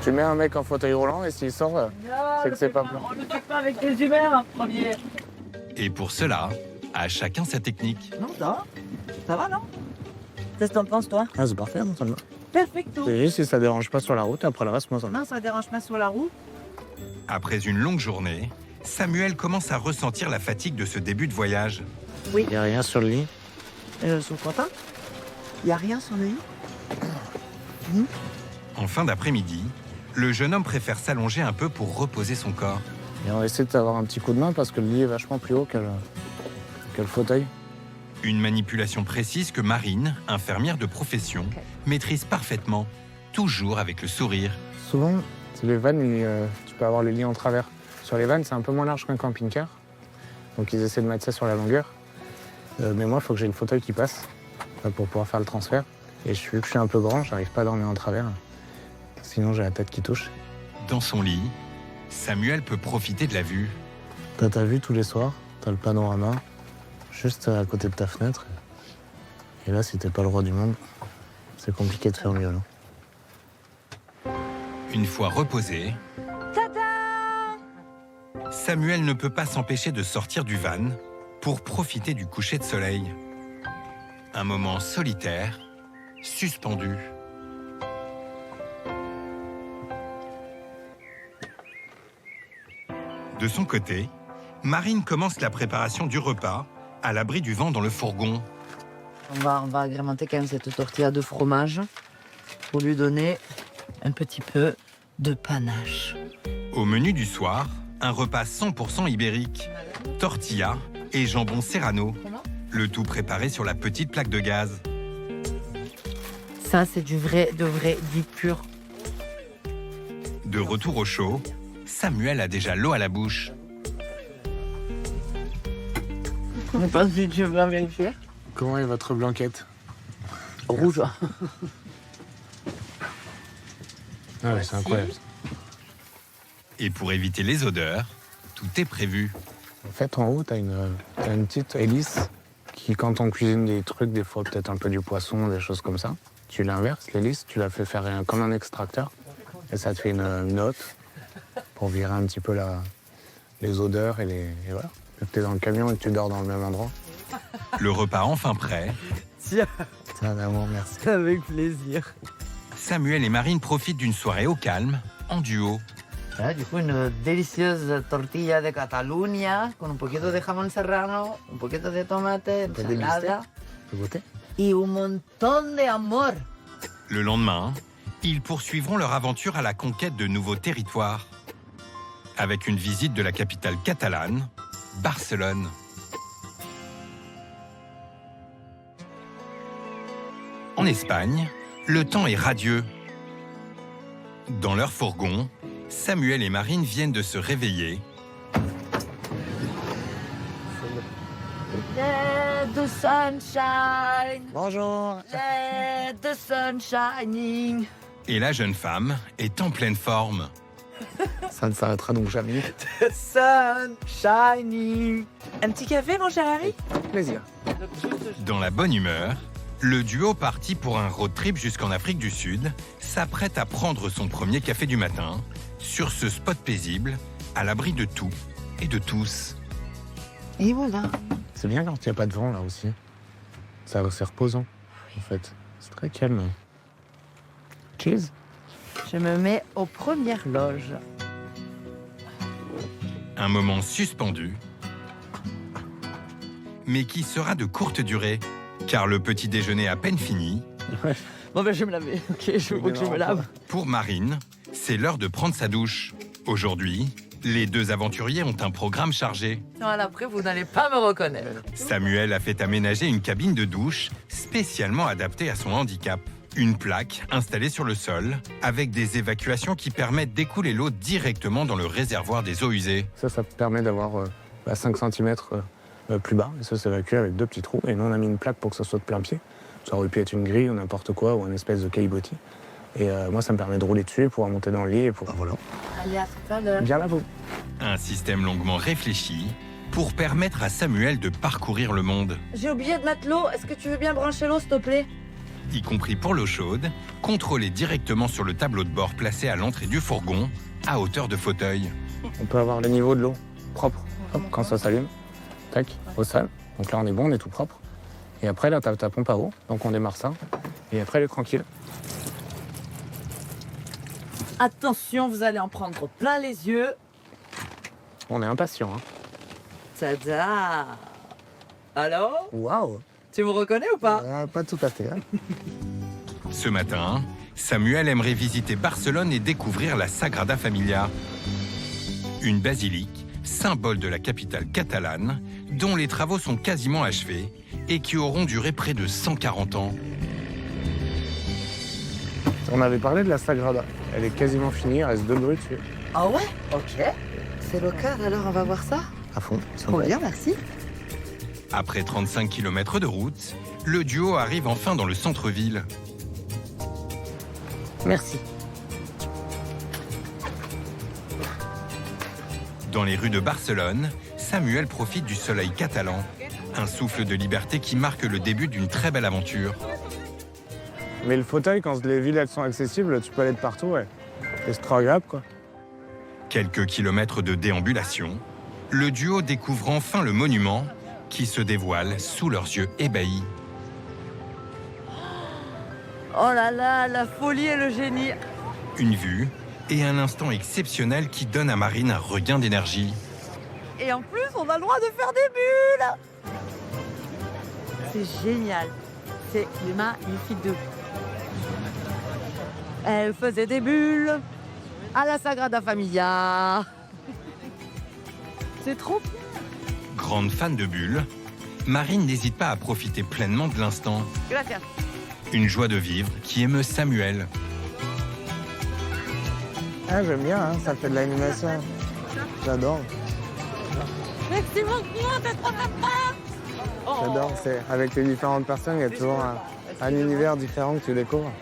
[SPEAKER 7] Tu mets un mec en fauteuil roulant et s'il sort, c'est que c'est pas plat.
[SPEAKER 4] On ne fait pas avec les humeurs, premier.
[SPEAKER 1] Et pour cela, à chacun sa technique.
[SPEAKER 8] Non, ça va, non? Qu'est-ce que t'en penses, toi?
[SPEAKER 7] Ah, c'est parfait, moi, ça me va.
[SPEAKER 8] Perfecto.
[SPEAKER 7] C'est juste si ça dérange pas sur la route, après le reste, moi, ça me va.
[SPEAKER 8] Non, ça dérange pas sur la roue.
[SPEAKER 1] Après une longue journée, Samuel commence à ressentir la fatigue de ce début de voyage.
[SPEAKER 9] Il n'y a rien sur le lit.
[SPEAKER 8] Ils sont contents. Il n'y a rien sur le lit.
[SPEAKER 1] En fin d'après-midi, le jeune homme préfère s'allonger un peu pour reposer son corps.
[SPEAKER 7] Et on va essayer d'avoir un petit coup de main parce que le lit est vachement plus haut que le fauteuil.
[SPEAKER 1] Une manipulation précise que Marine, infirmière de profession, maîtrise parfaitement, toujours avec le sourire.
[SPEAKER 7] Souvent, c'est les vannes, tu peux avoir le lit en travers. Sur les vannes, c'est un peu moins large qu'un camping-car. Donc ils essaient de mettre ça sur la longueur. Mais moi, il faut que j'ai le fauteuil qui passe pour pouvoir faire le transfert. Et vu que je suis un peu grand, j'arrive pas à dormir en travers. Sinon, j'ai la tête qui touche.
[SPEAKER 1] Dans son lit, Samuel peut profiter de la vue.
[SPEAKER 9] T'as ta vue tous les soirs, t'as le panorama, juste à côté de ta fenêtre. Et là, si t'es pas le roi du monde, c'est compliqué de faire mieux. Là.
[SPEAKER 1] Une fois reposé, Samuel ne peut pas s'empêcher de sortir du van pour profiter du coucher de soleil. Un moment solitaire, suspendu. De son côté, Marine commence la préparation du repas à l'abri du vent dans le fourgon.
[SPEAKER 8] On va agrémenter quand même cette tortilla de fromage pour lui donner un petit peu de panache.
[SPEAKER 1] Au menu du soir, un repas 100% ibérique, tortilla et jambon serrano. Le tout préparé sur la petite plaque de gaz.
[SPEAKER 8] Ça, c'est du vrai, dit pur.
[SPEAKER 1] De retour au chaud, Samuel a déjà l'eau à la bouche.
[SPEAKER 8] Je sais pas si tu veux bien vérifier.
[SPEAKER 7] Comment est votre blanquette?
[SPEAKER 8] Rouge.
[SPEAKER 7] Ah ouais, c'est incroyable.
[SPEAKER 1] Et pour éviter les odeurs, tout est prévu.
[SPEAKER 7] En fait, en haut, t'as une petite hélice qui, quand on cuisine des trucs, des fois peut-être un peu du poisson, des choses comme ça, tu l'inverses, l'hélice, tu la fais faire comme un extracteur, et ça te fait une hotte pour virer un petit peu les odeurs et voilà. Tu es dans le camion et tu dors dans le même endroit.
[SPEAKER 1] Le repas enfin prêt,
[SPEAKER 8] Tiens,
[SPEAKER 9] C'est un amour, merci.
[SPEAKER 8] avec plaisir.
[SPEAKER 1] Samuel et Marine profitent d'une soirée au calme, en duo.
[SPEAKER 8] Voilà, du coup, une delicieuse tortilla de Cataluña con un poquito de jamón serrano, un poquito de tomate, ensalada
[SPEAKER 9] Tu peux goûter?
[SPEAKER 8] y un montón de amor.
[SPEAKER 1] Le lendemain, ils poursuivront leur aventure à la conquête de nouveaux territoires. Avec une visite de la capitale catalane, Barcelone. En Espagne, le temps est radieux. Dans leur fourgon, Samuel et Marine viennent de se réveiller.
[SPEAKER 8] Let the sunshine,
[SPEAKER 9] Bonjour.
[SPEAKER 8] let the sun shining.
[SPEAKER 1] Et la jeune femme est en pleine forme.
[SPEAKER 7] Ça ne s'arrêtera donc jamais.
[SPEAKER 8] The sun shining. Un petit café, mon cher Harry?
[SPEAKER 7] Plaisir.
[SPEAKER 1] Dans la bonne humeur, le duo parti pour un road trip jusqu'en Afrique du Sud s'apprête à prendre son premier café du matin sur ce spot paisible, à l'abri de tout et de tous.
[SPEAKER 8] Et voilà.
[SPEAKER 7] C'est bien quand il n'y a pas de vent là aussi. C'est reposant, en fait. C'est très calme. Cheese.
[SPEAKER 8] Je me mets aux premières loges.
[SPEAKER 1] Un moment suspendu, mais qui sera de courte durée, car le petit déjeuner à peine fini.
[SPEAKER 8] Bon ben je vais me laver, ok, je veux que je me lave.
[SPEAKER 1] Pour Marine, c'est l'heure de prendre sa douche. Aujourd'hui, les deux aventuriers ont un programme chargé.
[SPEAKER 8] Non, après, vous n'allez pas me reconnaître.
[SPEAKER 1] Samuel a fait aménager une cabine de douche spécialement adaptée à son handicap. Une plaque installée sur le sol, avec des évacuations qui permettent d'écouler l'eau directement dans le réservoir des eaux usées.
[SPEAKER 7] Ça permet d'avoir 5 cm plus bas. Et ça s'évacue avec 2 petits trous. Et nous, on a mis une plaque pour que ça soit de plein pied. Ça aurait pu être une grille ou n'importe quoi, ou une espèce de caillebotis. Et moi, ça me permet de rouler dessus et pouvoir monter dans le lit. Et pour... voilà.
[SPEAKER 8] Allez, à tout à l'heure.
[SPEAKER 7] Bien là, vous.
[SPEAKER 1] Un système longuement réfléchi pour permettre à Samuel de parcourir le monde,
[SPEAKER 8] J'ai oublié de mettre l'eau. Est-ce que tu veux bien brancher l'eau, s'il te plaît?
[SPEAKER 1] y compris pour l'eau chaude, contrôlée directement sur le tableau de bord placé à l'entrée du fourgon, à hauteur de fauteuil.
[SPEAKER 7] On peut avoir le niveau de l'eau propre. Hop, quand ça s'allume, tac, au sol. Donc là, on est bon, on est tout propre. Et après, là, t'as ta pompe à eau. Donc on démarre ça. Et après, elle est tranquille.
[SPEAKER 8] Attention, vous allez en prendre plein les yeux.
[SPEAKER 7] On est impatients. Hein.
[SPEAKER 8] Tada! Alors?
[SPEAKER 9] Waouh.
[SPEAKER 8] Tu me reconnais ou pas?
[SPEAKER 9] Pas tout à fait. Hein.
[SPEAKER 1] Ce matin, Samuel aimerait visiter Barcelone et découvrir la Sagrada Familia. Une basilique, symbole de la capitale catalane, dont les travaux sont quasiment achevés et qui auront duré près de 140 ans.
[SPEAKER 7] On avait parlé de la Sagrada. Elle est quasiment finie, il reste 2 grues dessus.
[SPEAKER 8] Ah ouais? Ok. C'est local, alors on va voir ça.
[SPEAKER 9] À fond.
[SPEAKER 8] Trop bien, merci.
[SPEAKER 1] Après 35 km de route, le duo arrive enfin dans le centre-ville.
[SPEAKER 9] Merci.
[SPEAKER 1] Dans les rues de Barcelone, Samuel profite du soleil catalan. Un souffle de liberté qui marque le début d'une très belle aventure.
[SPEAKER 7] Mais le fauteuil, quand les villes elles sont accessibles, tu peux aller de partout, ouais. Et c'est trop agréable, quoi.
[SPEAKER 1] Quelques kilomètres de déambulation, le duo découvre enfin le monument qui se dévoile sous leurs yeux ébahis.
[SPEAKER 8] Oh là là, la folie et le génie.
[SPEAKER 1] Une vue et un instant exceptionnel qui donne à Marine un regain d'énergie.
[SPEAKER 8] Et en plus, on a le droit de faire des bulles. C'est génial. C'est magnifique de. Elle faisait des bulles à la Sagrada Familia. C'est trop bien.
[SPEAKER 1] Grande fan de bulles, Marine n'hésite pas à profiter pleinement de l'instant.
[SPEAKER 8] Gracias.
[SPEAKER 1] Une joie de vivre qui émeut Samuel.
[SPEAKER 7] Ah, j'aime bien, hein, ça fait de l'animation. J'adore.
[SPEAKER 8] Merci beaucoup, t'es trop sympa.
[SPEAKER 7] J'adore. C'est avec les différentes personnes, il y a toujours un univers différent que tu découvres.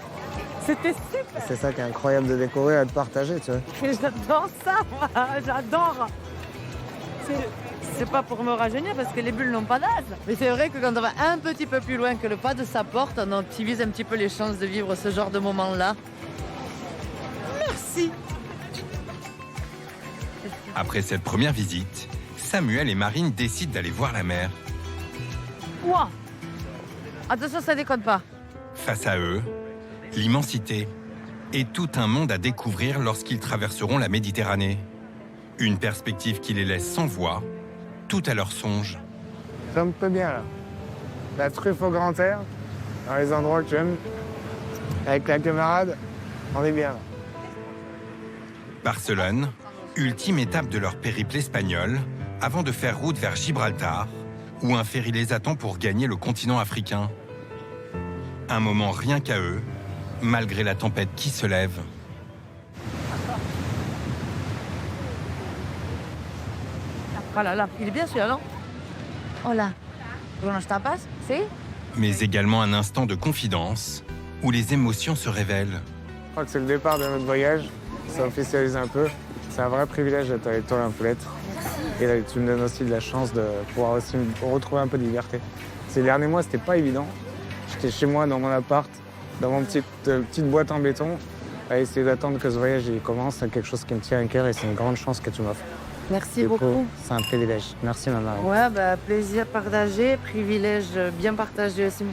[SPEAKER 8] C'était super.
[SPEAKER 7] C'est ça qui est incroyable de découvrir et de partager, tu vois.
[SPEAKER 8] J'adore ça, moi. J'adore. C'est pas pour me rajeunir parce que les bulles n'ont pas d'âge. Mais c'est vrai que quand on va un petit peu plus loin que le pas de sa porte, on optimise un petit peu les chances de vivre ce genre de moment-là. Merci.
[SPEAKER 1] Après cette première visite, Samuel et Marine décident d'aller voir la mer.
[SPEAKER 8] Ouah. Attention, ça déconne pas.
[SPEAKER 1] Face à eux, l'immensité et tout un monde à découvrir lorsqu'ils traverseront la Méditerranée. Une perspective qui les laisse sans voix, tout à leur songe.
[SPEAKER 7] Ça me plaît bien, là. La truffe au grand air, dans les endroits que tu aimes, avec la camarade, on est bien, là.
[SPEAKER 1] Barcelone, ultime étape de leur périple espagnol, avant de faire route vers Gibraltar, où un ferry les attend pour gagner le continent africain. Un moment rien qu'à eux, malgré la tempête qui se lève.
[SPEAKER 8] Oh là là, il est bien celui-là, non? Oh là. Buenas tapas, si?
[SPEAKER 1] Mais également un instant de confidence, où les émotions se révèlent.
[SPEAKER 7] Je crois que c'est le départ de notre voyage. Ça officialise un peu. C'est un vrai privilège d'être avec toi, un peu l'être. Et là, tu me donnes aussi de la chance de pouvoir aussi retrouver un peu de liberté. Ces derniers mois, c'était pas évident. J'étais chez moi, dans mon appart, dans mon petite boîte en béton, à essayer d'attendre que ce voyage il commence. C'est quelque chose qui me tient à cœur et c'est une grande chance que tu m'offres.
[SPEAKER 8] Merci beaucoup.
[SPEAKER 7] C'est un privilège. Merci, maman.
[SPEAKER 8] Ouais, bah, plaisir partagé, privilège bien partagé aussi.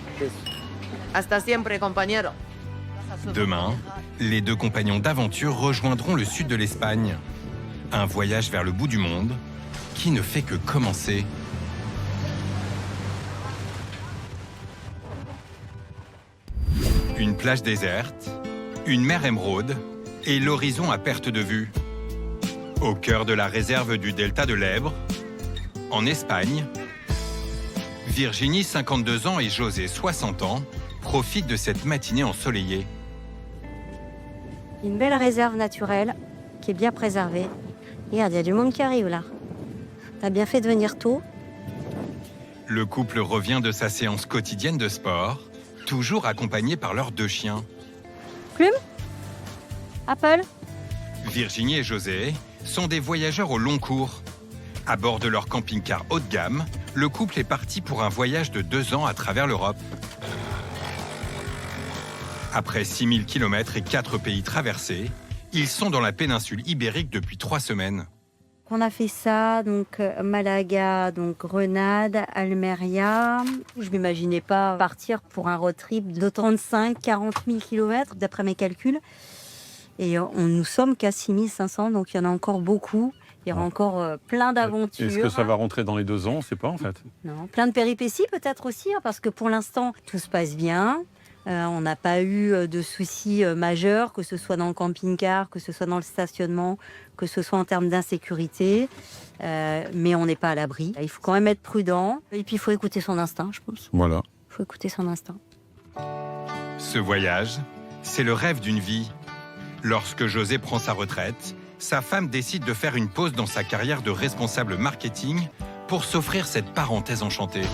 [SPEAKER 8] Hasta siempre, compañero.
[SPEAKER 1] Demain, les deux compagnons d'aventure rejoindront le sud de l'Espagne. Un voyage vers le bout du monde qui ne fait que commencer. Une plage déserte, une mer émeraude et l'horizon à perte de vue. Au cœur de la réserve du delta de l'Èbre, en Espagne, Virginie, 52 ans, et José, 60 ans, profitent de cette matinée ensoleillée.
[SPEAKER 10] Une belle réserve naturelle qui est bien préservée. Regarde, il y a du monde qui arrive là. T'as bien fait de venir tôt.
[SPEAKER 1] Le couple revient de sa séance quotidienne de sport, toujours accompagné par leurs deux chiens.
[SPEAKER 10] Plume? Apple?
[SPEAKER 1] Virginie et José sont des voyageurs au long cours. À bord de leur camping-car haut de gamme, le couple est parti pour un voyage de 2 ans à travers l'Europe. Après 6000 km et 4 pays traversés, ils sont dans la péninsule ibérique depuis 3 semaines.
[SPEAKER 10] On a fait ça, donc Malaga, donc Grenade, Almeria. Je ne m'imaginais pas partir pour un road trip de 35-40 000 km, d'après mes calculs. Et nous sommes qu'à 6500, donc il y en a encore beaucoup. Il y aura encore plein d'aventures.
[SPEAKER 11] Est-ce que ça va rentrer dans les 2 ans? On ne sait pas en fait.
[SPEAKER 10] Non, plein de péripéties peut-être aussi, parce que pour l'instant, tout se passe bien. On n'a pas eu de soucis majeurs, que ce soit dans le camping-car, que ce soit dans le stationnement, que ce soit en termes d'insécurité. Mais on n'est pas à l'abri. Il faut quand même être prudent. Et puis, il faut écouter son instinct, je pense.
[SPEAKER 11] Voilà.
[SPEAKER 10] Il faut écouter son instinct.
[SPEAKER 1] Ce voyage, c'est le rêve d'une vie. Lorsque José prend sa retraite, sa femme décide de faire une pause dans sa carrière de responsable marketing pour s'offrir cette parenthèse enchantée.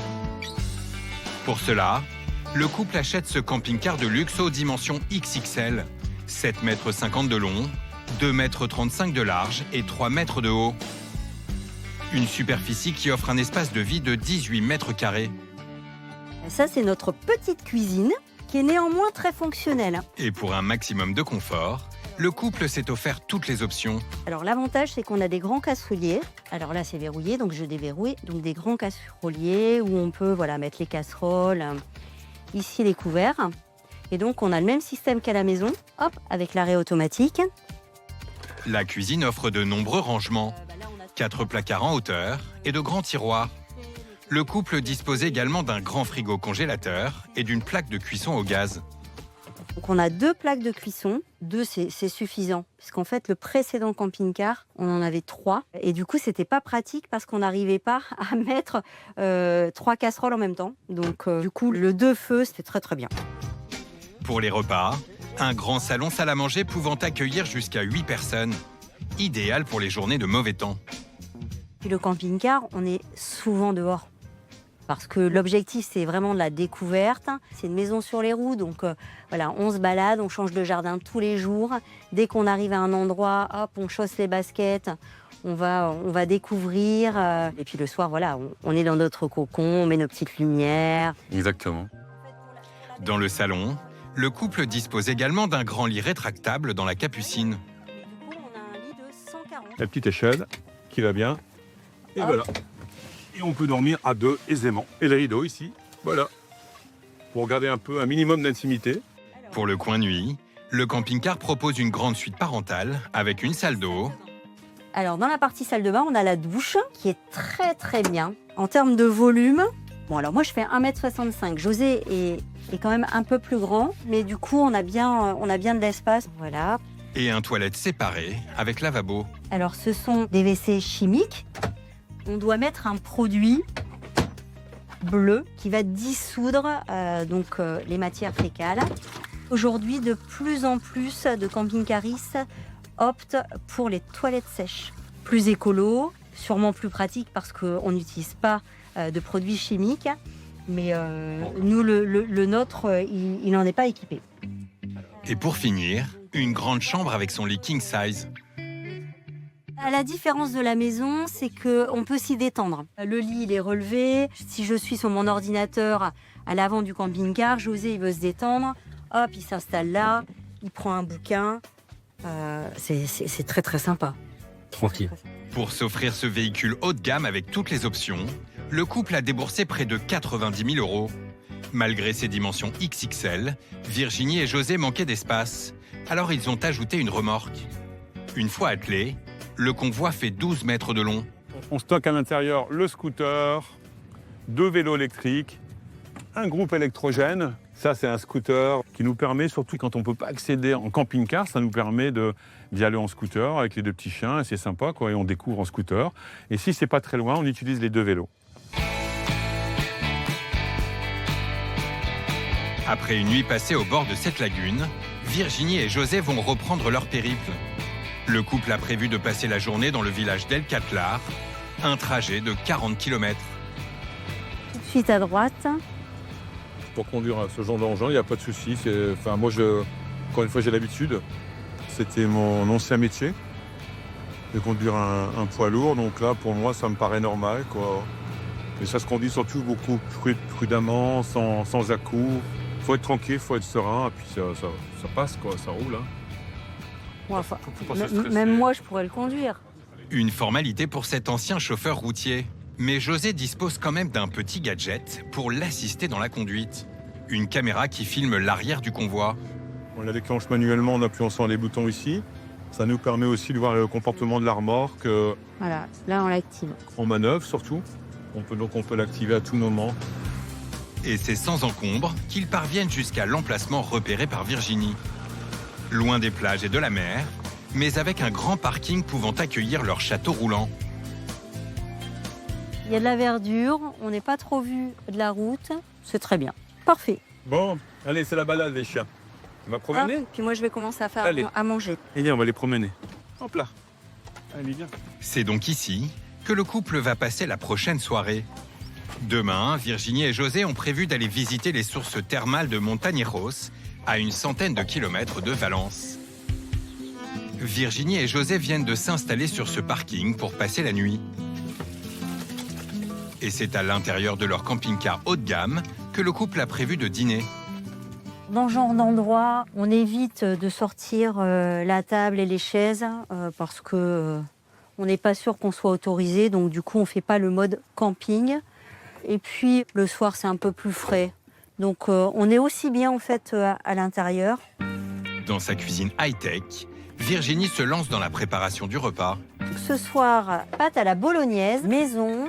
[SPEAKER 1] Pour cela, le couple achète ce camping-car de luxe aux dimensions XXL, 7,50 m de long, 2,35 m de large et 3 mètres de haut. Une superficie qui offre un espace de vie de 18 mètres carrés.
[SPEAKER 10] Ça, c'est notre petite cuisine, qui est néanmoins très fonctionnelle.
[SPEAKER 1] Et pour un maximum de confort, le couple s'est offert toutes les options.
[SPEAKER 10] Alors l'avantage, c'est qu'on a des grands casseroliers. Alors là, c'est verrouillé, donc je déverrouille. Donc des grands casseroliers où on peut mettre les casseroles, ici les couverts. Et donc on a le même système qu'à la maison, hop, avec l'arrêt automatique.
[SPEAKER 1] La cuisine offre de nombreux rangements, 4 placards en hauteur et de grands tiroirs. Le couple dispose également d'un grand frigo congélateur et d'une plaque de cuisson au gaz.
[SPEAKER 10] Donc on a 2 plaques de cuisson, 2 c'est suffisant. Parce qu'en fait, le précédent camping-car, on en avait 3. Et du coup, c'était pas pratique parce qu'on n'arrivait pas à mettre 3 casseroles en même temps. Donc du coup, le 2 feux, c'était très très bien.
[SPEAKER 1] Pour les repas, un grand salon salle à manger pouvant accueillir jusqu'à 8 personnes. Idéal pour les journées de mauvais temps.
[SPEAKER 10] Puis le camping-car, on est souvent dehors. Parce que l'objectif, c'est vraiment de la découverte. C'est une maison sur les roues, donc on se balade, on change de jardin tous les jours. Dès qu'on arrive à un endroit, hop, on chausse les baskets, on va découvrir. Et puis le soir, on est dans notre cocon, on met nos petites lumières.
[SPEAKER 11] Exactement.
[SPEAKER 1] Dans le salon, le couple dispose également d'un grand lit rétractable dans la capucine.
[SPEAKER 10] Du coup, on a un lit de 140.
[SPEAKER 11] La petite échelle qui va bien. Et voilà. Et on peut dormir à 2 aisément. Et les rideaux ici, voilà. Pour garder un minimum d'intimité.
[SPEAKER 1] Pour le coin nuit, le camping-car propose une grande suite parentale avec une salle d'eau.
[SPEAKER 10] Alors, dans la partie salle de bain, on a la douche qui est très très bien. En termes de volume, alors moi je fais 1,65 m. José est quand même un peu plus grand, mais du coup on a bien de l'espace. Voilà.
[SPEAKER 1] Et un toilette séparé avec lavabo.
[SPEAKER 10] Alors ce sont des WC chimiques. On doit mettre un produit bleu qui va dissoudre les matières fécales. Aujourd'hui, de plus en plus de camping-caristes optent pour les toilettes sèches. Plus écolo, sûrement plus pratique parce qu'on n'utilise pas de produits chimiques. Mais nous, le nôtre, il n'en est pas équipé.
[SPEAKER 1] Et pour finir, une grande chambre avec son lit king size.
[SPEAKER 10] À la différence de la maison, c'est qu'on peut s'y détendre. Le lit, il est relevé. Si je suis sur mon ordinateur à l'avant du camping-car, José, il veut se détendre. Hop, il s'installe là, il prend un bouquin. C'est très, très sympa.
[SPEAKER 11] Tranquille.
[SPEAKER 1] Pour s'offrir ce véhicule haut de gamme avec toutes les options, le couple a déboursé près de 90 000 €. Malgré ses dimensions XXL, Virginie et José manquaient d'espace. Alors ils ont ajouté une remorque. Une fois attelé, le convoi fait 12 mètres de long.
[SPEAKER 11] On stocke à l'intérieur le scooter, 2 vélos électriques, un groupe électrogène. Ça, c'est un scooter qui nous permet, surtout quand on ne peut pas accéder en camping-car, ça nous permet d'y aller en scooter avec les 2 petits chiens. Et c'est sympa, et on découvre en scooter. Et si c'est pas très loin, on utilise les 2 vélos.
[SPEAKER 1] Après une nuit passée au bord de cette lagune, Virginie et José vont reprendre leur périple. Le couple a prévu de passer la journée dans le village d'El Catlar, un trajet de 40 km.
[SPEAKER 10] Tout de suite à droite.
[SPEAKER 11] Pour conduire ce genre d'engin, il n'y a pas de souci. Moi, encore une fois, j'ai l'habitude. C'était mon ancien métier de conduire un poids lourd. Donc là, pour moi, ça me paraît normal, Et ça se conduit surtout beaucoup prudemment, sans à-coups. Il faut être tranquille, il faut être serein, et puis ça passe, ça roule.
[SPEAKER 10] Même moi, je pourrais le conduire.
[SPEAKER 1] Une formalité pour cet ancien chauffeur routier. Mais José dispose quand même d'un petit gadget pour l'assister dans la conduite. Une caméra qui filme l'arrière du convoi.
[SPEAKER 11] On la déclenche manuellement en appuyant sur les boutons ici. Ça nous permet aussi de voir le comportement de la remorque,
[SPEAKER 10] Voilà, là on l'active.
[SPEAKER 11] en manœuvre surtout. On peut l'activer à tout moment.
[SPEAKER 1] Et c'est sans encombre qu'ils parviennent jusqu'à l'emplacement repéré par Virginie. Loin des plages et de la mer, mais avec un grand parking pouvant accueillir leur château roulant.
[SPEAKER 10] Il y a de la verdure, on n'est pas trop vu de la route, c'est très bien. Parfait.
[SPEAKER 11] Bon, allez, c'est la balade les chiens. On va promener.
[SPEAKER 10] Hop, puis moi je vais commencer à faire
[SPEAKER 11] Allez.
[SPEAKER 10] à manger.
[SPEAKER 11] Allez, on va les promener. Hop là. Allez, viens.
[SPEAKER 1] C'est donc ici que le couple va passer la prochaine soirée. Demain, Virginie et José ont prévu d'aller visiter les sources thermales de Montañeros, à une centaine de kilomètres de Valence. Virginie et José viennent de s'installer sur ce parking pour passer la nuit. Et c'est à l'intérieur de leur camping-car haut de gamme que le couple a prévu de dîner.
[SPEAKER 10] Dans ce genre d'endroit, on évite de sortir la table et les chaises parce que on n'est pas sûr qu'on soit autorisé, donc du coup on ne fait pas le mode camping. Et puis le soir c'est un peu plus frais, donc on est aussi bien en fait à l'intérieur.
[SPEAKER 1] Dans sa cuisine high-tech, Virginie se lance dans la préparation du repas.
[SPEAKER 10] Ce soir, pâte à la bolognaise, maison.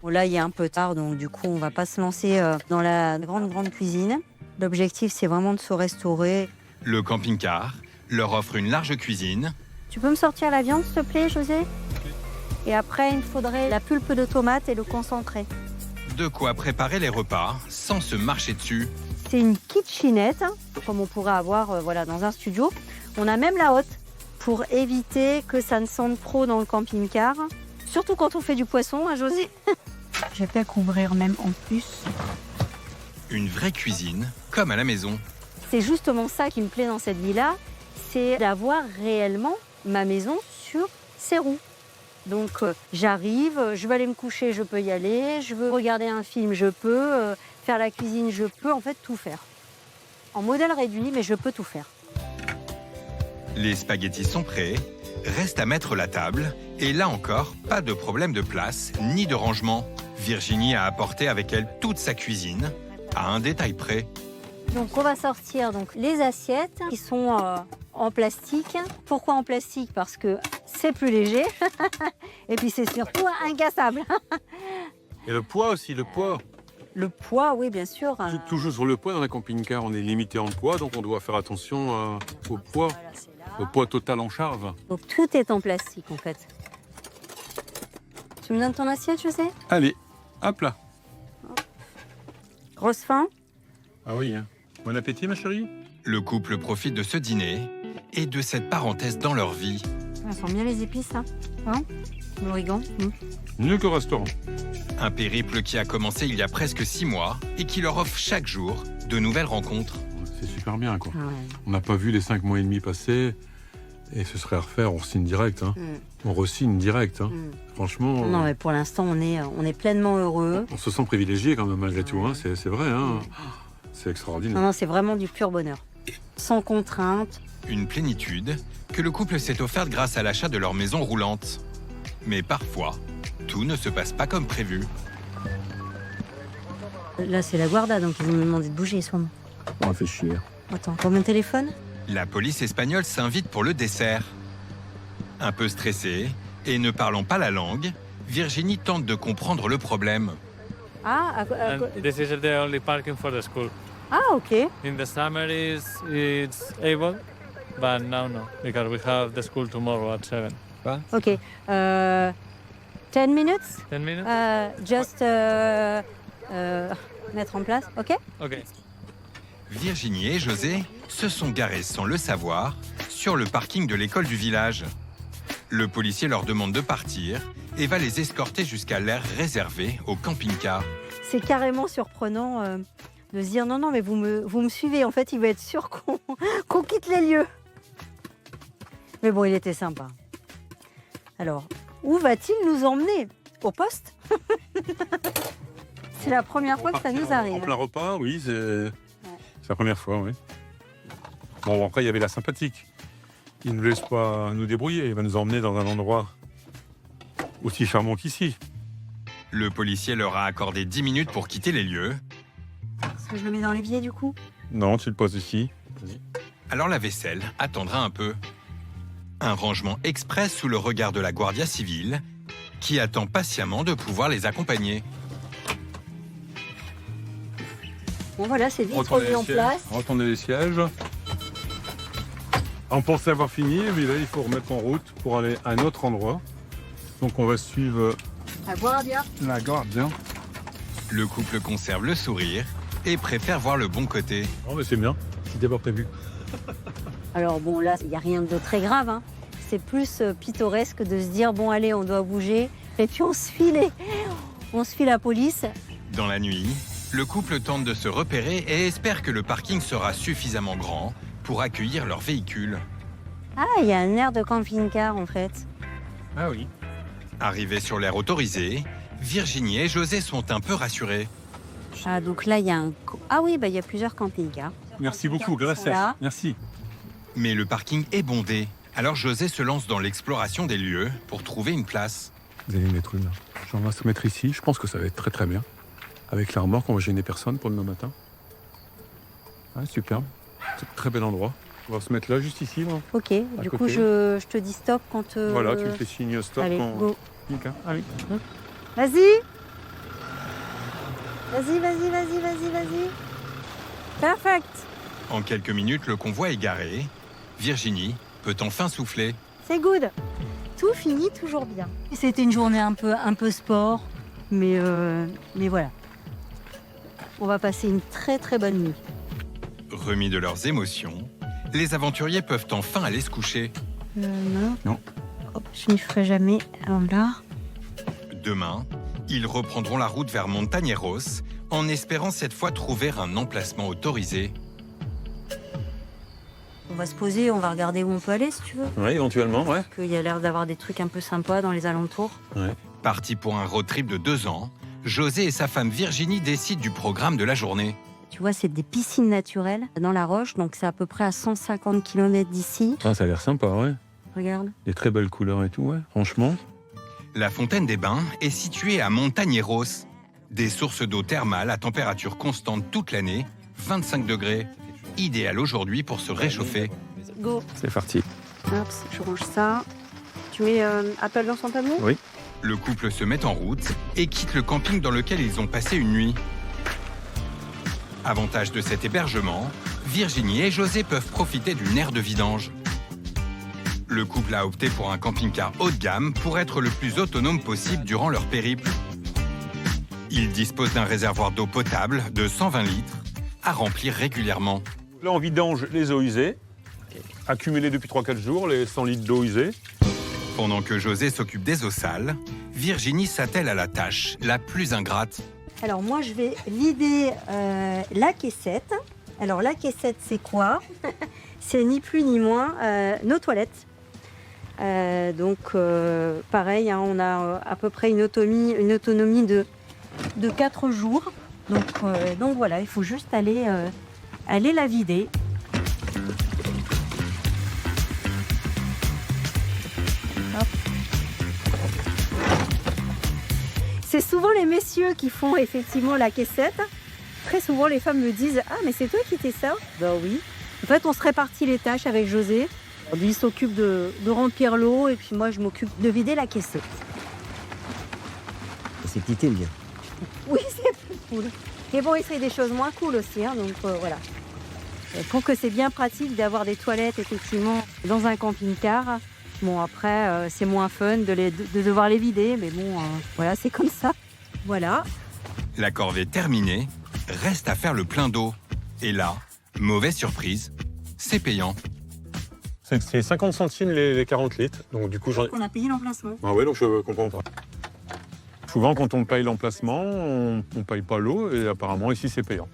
[SPEAKER 10] Bon, là il est un peu tard, donc du coup on ne va pas se lancer dans la grande cuisine. L'objectif c'est vraiment de se restaurer.
[SPEAKER 1] Le camping-car leur offre une large cuisine.
[SPEAKER 10] Tu peux me sortir la viande, s'il te plaît, José? Et après, il me faudrait la pulpe de tomate et le concentré.
[SPEAKER 1] De quoi préparer les repas sans se marcher dessus.
[SPEAKER 10] C'est une kitchenette, comme on pourrait avoir voilà, dans un studio. On a même la hotte pour éviter que ça ne sente trop dans le camping-car. Surtout quand on fait du poisson, hein, José? Je vais peut-être couvrir même en plus.
[SPEAKER 1] Une vraie cuisine, comme à la maison.
[SPEAKER 10] C'est justement ça qui me plaît dans cette vie-là, c'est d'avoir réellement ma maison sur ses roues. Donc j'arrive, je veux aller me coucher, je peux y aller, je veux regarder un film, je peux, faire la cuisine, je peux en fait tout faire. En modèle réduit, mais je peux tout faire.
[SPEAKER 1] Les spaghettis sont prêts, reste à mettre la table, et là encore, pas de problème de place ni de rangement. Virginie a apporté avec elle toute sa cuisine, à un détail près.
[SPEAKER 10] Donc on va sortir donc, les assiettes qui sont en plastique. Pourquoi en plastique? Parce que c'est plus léger et puis c'est surtout incassable.
[SPEAKER 11] Et le poids aussi, le poids.
[SPEAKER 10] Le poids, oui, bien sûr.
[SPEAKER 11] Toujours sur le poids dans la camping-car, on est limité en poids, donc on doit faire attention au poids, au poids total en charge.
[SPEAKER 10] Donc tout est en plastique en fait. Tu me donnes ton assiette, José?
[SPEAKER 11] Allez, hop là.
[SPEAKER 10] Grosse faim?
[SPEAKER 11] Ah oui, hein. Bon appétit ma chérie.
[SPEAKER 1] Le couple profite de ce dîner et de cette parenthèse dans leur vie.
[SPEAKER 10] On sent bien les épices, hein, l'origan.
[SPEAKER 11] Mieux qu'au restaurant.
[SPEAKER 1] Un périple qui a commencé il y a presque 6 mois et qui leur offre chaque jour de nouvelles rencontres.
[SPEAKER 11] C'est super bien, quoi.
[SPEAKER 10] Ah ouais.
[SPEAKER 11] On n'a pas vu les 5 mois et demi passer, et ce serait à refaire, on signe direct. Hein. On re-signe direct. Hein. Franchement,
[SPEAKER 10] Non, mais pour l'instant, on est pleinement heureux.
[SPEAKER 11] on se sent privilégié quand même, malgré tout. Hein. C'est vrai, hein. C'est extraordinaire.
[SPEAKER 10] Non, c'est vraiment du pur bonheur. Sans contrainte.
[SPEAKER 1] Une plénitude que le couple s'est offerte grâce à l'achat de leur maison roulante. Mais parfois, tout ne se passe pas comme prévu.
[SPEAKER 10] Là, c'est la guarda, donc ils vont me demander de bouger, sûrement.
[SPEAKER 11] On fait chier.
[SPEAKER 10] Attends, pour mon téléphone?
[SPEAKER 1] La police espagnole s'invite pour le dessert. Un peu stressée et ne parlant pas la langue, Virginie tente de comprendre le problème.
[SPEAKER 10] Ah,
[SPEAKER 12] This is the only parking for the school.
[SPEAKER 10] ah, ok.
[SPEAKER 12] In the summer it's able, but now no, because we have the school tomorrow at 7.
[SPEAKER 10] Ok. 10 minutes?
[SPEAKER 12] 10 minutes?
[SPEAKER 10] Just mettre en place, ok?
[SPEAKER 12] Okay.
[SPEAKER 1] Virginie et José se sont garés sans le savoir sur le parking de l'école du village. Le policier leur demande de partir et va les escorter jusqu'à l'aire réservée au camping-car.
[SPEAKER 10] C'est carrément surprenant de se dire non, non, mais vous me suivez. En fait, il va être sûr qu'on quitte les lieux. Mais bon, il était sympa. Alors, où va-t-il nous emmener? Au poste? C'est la première fois que ça nous arrive.
[SPEAKER 11] En plein repas, oui, c'est la première fois, oui. Bon, après, il y avait la sympathique. Il ne nous laisse pas nous débrouiller. Il va nous emmener dans un endroit aussi charmant qu'ici.
[SPEAKER 1] Le policier leur a accordé 10 minutes pour quitter les lieux.
[SPEAKER 10] Est-ce que je le mets dans l'évier, du coup?
[SPEAKER 11] Non, tu le poses ici.
[SPEAKER 1] Alors la vaisselle attendra un peu. Un rangement express sous le regard de la Guardia Civile, qui attend patiemment de pouvoir les accompagner.
[SPEAKER 10] Bon voilà, c'est vite remis en place.
[SPEAKER 11] Retourner les sièges. On pensait avoir fini, mais là, il faut remettre en route pour aller à un autre endroit. Donc on va suivre
[SPEAKER 10] La Guardia.
[SPEAKER 11] la Guardia.
[SPEAKER 1] Le couple conserve le sourire et préfère voir le bon côté.
[SPEAKER 11] Oh, mais c'est bien, c'était pas prévu.
[SPEAKER 10] Alors bon, là, il n'y a rien de très grave. Hein. C'est plus pittoresque de se dire, bon allez, on doit bouger. Et puis on se file la police.
[SPEAKER 1] Dans la nuit, le couple tente de se repérer et espère que le parking sera suffisamment grand pour accueillir leur véhicule.
[SPEAKER 10] Ah, il y a un air de camping-car en fait.
[SPEAKER 11] Ah oui.
[SPEAKER 1] Arrivés sur l'aire autorisée, Virginie et José sont un peu rassurés.
[SPEAKER 10] Ah, donc là, il y a un... Ah oui, bah, il y a plusieurs camping-cars.
[SPEAKER 11] Merci beaucoup, grâce
[SPEAKER 10] Voilà.
[SPEAKER 11] à Merci.
[SPEAKER 1] Mais le parking est bondé, alors José se lance dans l'exploration des lieux pour trouver une place.
[SPEAKER 11] Vous allez mettre une. On va se mettre ici, je pense que ça va être très très bien. Avec la remorque, on va gêner personne pour demain matin. Ah, superbe. C'est un très bel endroit. On va se mettre là, juste ici. Là.
[SPEAKER 10] Ok, du coup,
[SPEAKER 11] côté.
[SPEAKER 10] je te dis stop quand...
[SPEAKER 11] Voilà, tu me fais signe stop.
[SPEAKER 10] Allez,
[SPEAKER 11] quand...
[SPEAKER 10] go.
[SPEAKER 11] Nickel. Allez.
[SPEAKER 10] Vas-y. Vas-y. Perfect.
[SPEAKER 1] En quelques minutes, le convoi est garé. Virginie peut enfin souffler.
[SPEAKER 10] C'est good. Tout finit toujours bien. C'était une journée un peu sport, mais voilà. On va passer une très très bonne nuit.
[SPEAKER 1] Remis de leurs émotions, les aventuriers peuvent enfin aller se coucher.
[SPEAKER 11] Non.
[SPEAKER 10] Hop, je n'y ferai jamais. Alors là.
[SPEAKER 1] Demain, ils reprendront la route vers Montañeros en espérant cette fois trouver un emplacement autorisé.
[SPEAKER 10] On va se poser, on va regarder où on peut aller si tu veux.
[SPEAKER 11] Oui, éventuellement, ouais.
[SPEAKER 10] Parce qu'il y a l'air d'avoir des trucs un peu sympas dans les alentours.
[SPEAKER 11] Ouais.
[SPEAKER 1] Partis pour un road trip de 2 ans, José et sa femme Virginie décident du programme de la journée.
[SPEAKER 10] Tu vois, c'est des piscines naturelles dans la roche, donc c'est à peu près à 150 km d'ici.
[SPEAKER 11] Ah, ça a l'air sympa, ouais.
[SPEAKER 10] Regarde.
[SPEAKER 11] Des très belles couleurs et tout, ouais, franchement.
[SPEAKER 1] La fontaine des bains est située à Montañeros. Des sources d'eau thermale à température constante toute l'année, 25 degrés. Idéal aujourd'hui pour se réchauffer.
[SPEAKER 10] Go.
[SPEAKER 11] C'est parti.
[SPEAKER 10] Hop, je range ça. Tu mets Apple dans son tableau?
[SPEAKER 11] Oui.
[SPEAKER 1] Le couple se met en route et quitte le camping dans lequel ils ont passé une nuit. Avantage de cet hébergement, Virginie et José peuvent profiter d'une aire de vidange. Le couple a opté pour un camping-car haut de gamme pour être le plus autonome possible durant leur périple. Ils disposent d'un réservoir d'eau potable de 120 litres à remplir régulièrement.
[SPEAKER 11] Là, on vidange les eaux usées, accumulées depuis 3-4 jours, les 100 litres d'eau usée.
[SPEAKER 1] Pendant que José s'occupe des eaux sales, Virginie s'attelle à la tâche la plus ingrate.
[SPEAKER 10] Alors moi, je vais vider la caissette. Alors la caissette, c'est quoi? C'est ni plus ni moins nos toilettes. Donc pareil, hein, on a à peu près une autonomie de 4 jours. Donc voilà, il faut juste aller la vider. Hop. C'est souvent les messieurs qui font effectivement la caissette. Très souvent, les femmes me disent « Ah, mais c'est toi qui fais ça ?» Ben oui. En fait, on se répartit les tâches avec José. Lui, il s'occupe de remplir l'eau et puis moi, je m'occupe de vider la caissette.
[SPEAKER 13] C'est petit bien.
[SPEAKER 10] Oui, c'est plus cool. Mais bon, il fait des choses moins cool aussi, hein, donc voilà. Je trouve que c'est bien pratique d'avoir des toilettes, effectivement, dans un camping-car. Bon, après, c'est moins fun de devoir les vider, mais bon, voilà, c'est comme ça. Voilà.
[SPEAKER 1] La corvée terminée, reste à faire le plein d'eau. Et là, mauvaise surprise, c'est payant.
[SPEAKER 11] C'est 50 centimes les 40 litres, donc du coup j'en ai...
[SPEAKER 10] On a payé l'emplacement.
[SPEAKER 11] Ah ouais, donc je comprends pas. Souvent, quand on paye l'emplacement, on paye pas l'eau, et apparemment ici c'est payant.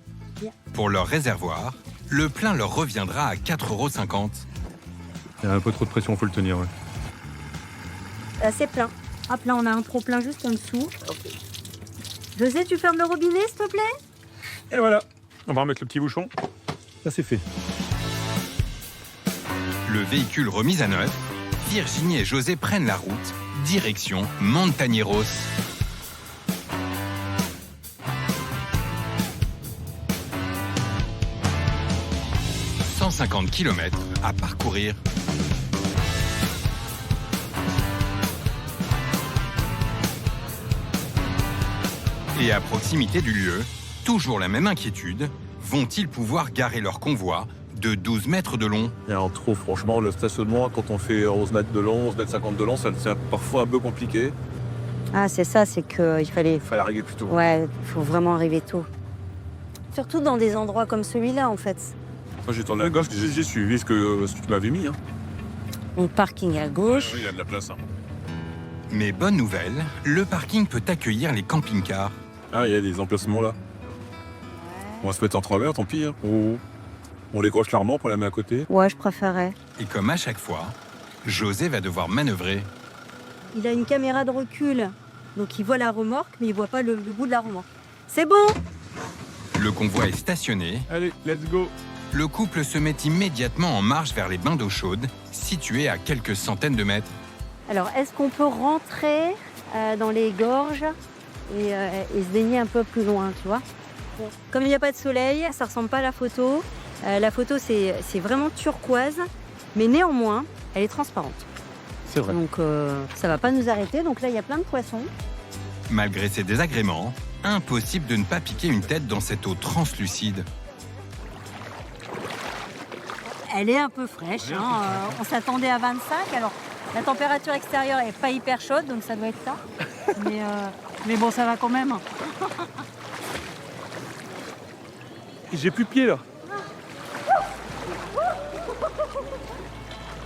[SPEAKER 1] Pour leur réservoir, le plein leur reviendra à 4,50 €.
[SPEAKER 11] Il y a un peu trop de pression, faut le tenir, ouais.
[SPEAKER 10] C'est plein. Hop, là, on a un trop-plein juste en dessous. Okay. José, tu fermes le robinet, s'il te plaît?
[SPEAKER 11] Et voilà, on va remettre le petit bouchon. Ça, c'est fait.
[SPEAKER 1] Le véhicule remis à neuf, Virginie et José prennent la route, direction Montañeros. « 150 km à parcourir. Et à proximité du lieu, toujours la même inquiétude, vont-ils pouvoir garer leur convoi de 12 mètres de long?
[SPEAKER 11] Il y a un trou, franchement, le stationnement, quand on fait 11 mètres de long, 11 mètres 50 de long, c'est parfois un peu compliqué.
[SPEAKER 10] Ah, c'est ça, c'est qu'il fallait...
[SPEAKER 11] Il fallait arriver plus tôt.
[SPEAKER 10] Ouais, il faut vraiment arriver tôt. Surtout dans des endroits comme celui-là, en fait.
[SPEAKER 11] Moi, j'ai tourné à gauche, j'ai suivi ce que tu m'avais mis. Hein.
[SPEAKER 10] Donc, parking à gauche.
[SPEAKER 11] Oui, il y a de la place. Hein.
[SPEAKER 1] Mais bonne nouvelle, le parking peut accueillir les camping-cars.
[SPEAKER 11] Ah, il y a des emplacements là. On va se mettre en travers, tant pis. Hein. On décroche l'armoire pour la mettre à côté.
[SPEAKER 10] Ouais, je préférerais.
[SPEAKER 1] Et comme à chaque fois, José va devoir manœuvrer.
[SPEAKER 10] Il a une caméra de recul, donc il voit la remorque, mais il voit pas le bout de la remorque. C'est bon!
[SPEAKER 1] Le convoi est stationné.
[SPEAKER 11] Allez, let's go!
[SPEAKER 1] Le couple se met immédiatement en marche vers les bains d'eau chaude, situés à quelques centaines de mètres.
[SPEAKER 10] Alors, est-ce qu'on peut rentrer dans les gorges et se baigner un peu plus loin, tu vois? Bon. Comme il n'y a pas de soleil, ça ressemble pas à la photo. La photo, c'est vraiment turquoise, mais néanmoins, elle est transparente.
[SPEAKER 11] C'est vrai.
[SPEAKER 10] Donc, ça va pas nous arrêter. Donc là, il y a plein de poissons.
[SPEAKER 1] Malgré ces désagréments, impossible de ne pas piquer une tête dans cette eau translucide.
[SPEAKER 10] Elle est un peu fraîche. Hein. On s'attendait à 25. Alors, la température extérieure est pas hyper chaude, donc ça doit être ça. Mais bon, ça va quand même.
[SPEAKER 11] J'ai plus de pied là.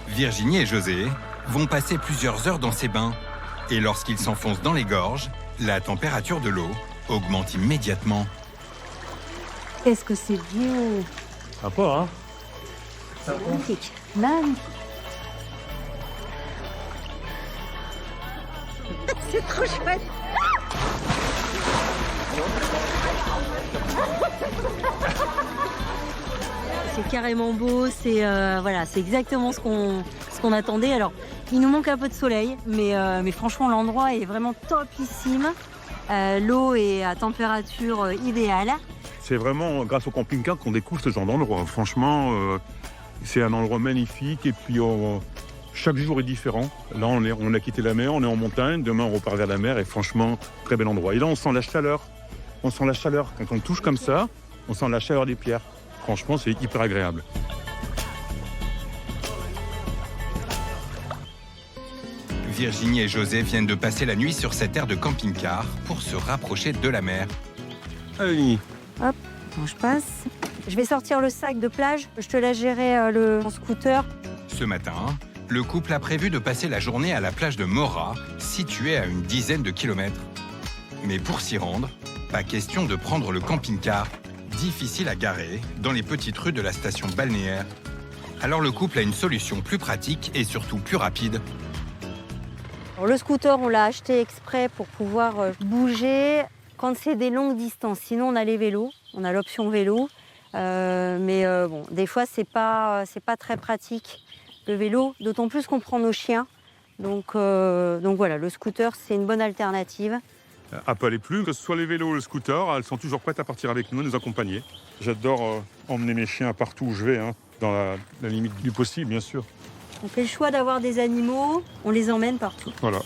[SPEAKER 1] Virginie et José vont passer plusieurs heures dans ces bains. Et lorsqu'ils s'enfoncent dans les gorges, la température de l'eau augmente immédiatement.
[SPEAKER 10] Qu'est-ce que c'est beau!
[SPEAKER 11] Sympa, hein?
[SPEAKER 10] Magnifique, magnifique. C'est trop chouette. C'est carrément beau, c'est voilà, c'est exactement ce qu'on attendait. Alors, il nous manque un peu de soleil, mais franchement, l'endroit est vraiment topissime. L'eau est à température idéale.
[SPEAKER 11] C'est vraiment grâce au camping-car qu'on découvre ce genre d'endroit. Franchement, c'est un endroit magnifique et puis chaque jour est différent. Là, on a quitté la mer, on est en montagne. Demain, on repart vers la mer et franchement, très bel endroit. Et là, on sent la chaleur. On sent la chaleur. Quand on touche comme ça, on sent la chaleur des pierres. Franchement, c'est hyper agréable.
[SPEAKER 1] Virginie et José viennent de passer la nuit sur cette aire de camping-car pour se rapprocher de la mer.
[SPEAKER 11] Allez.
[SPEAKER 10] Hop, attends, je passe. Je vais sortir le sac de plage. Je te laisse gérer le scooter.
[SPEAKER 1] Ce matin, le couple a prévu de passer la journée à la plage de Mora, située à une dizaine de kilomètres. Mais pour s'y rendre, pas question de prendre le camping-car, difficile à garer dans les petites rues de la station balnéaire. Alors le couple a une solution plus pratique et surtout plus rapide.
[SPEAKER 10] Alors, le scooter, on l'a acheté exprès pour pouvoir bouger quand c'est des longues distances. Sinon, on a les vélos, on a l'option vélo. Mais bon, des fois, c'est pas très pratique le vélo, d'autant plus qu'on prend nos chiens. Donc voilà, le scooter, c'est une bonne alternative.
[SPEAKER 11] À pas aller plus, que ce soit les vélos ou le scooter, elles sont toujours prêtes à partir avec nous, nous accompagner. J'adore emmener mes chiens partout où je vais, hein, dans la limite du possible, bien sûr.
[SPEAKER 10] On fait le choix d'avoir des animaux, on les emmène partout.
[SPEAKER 11] Voilà.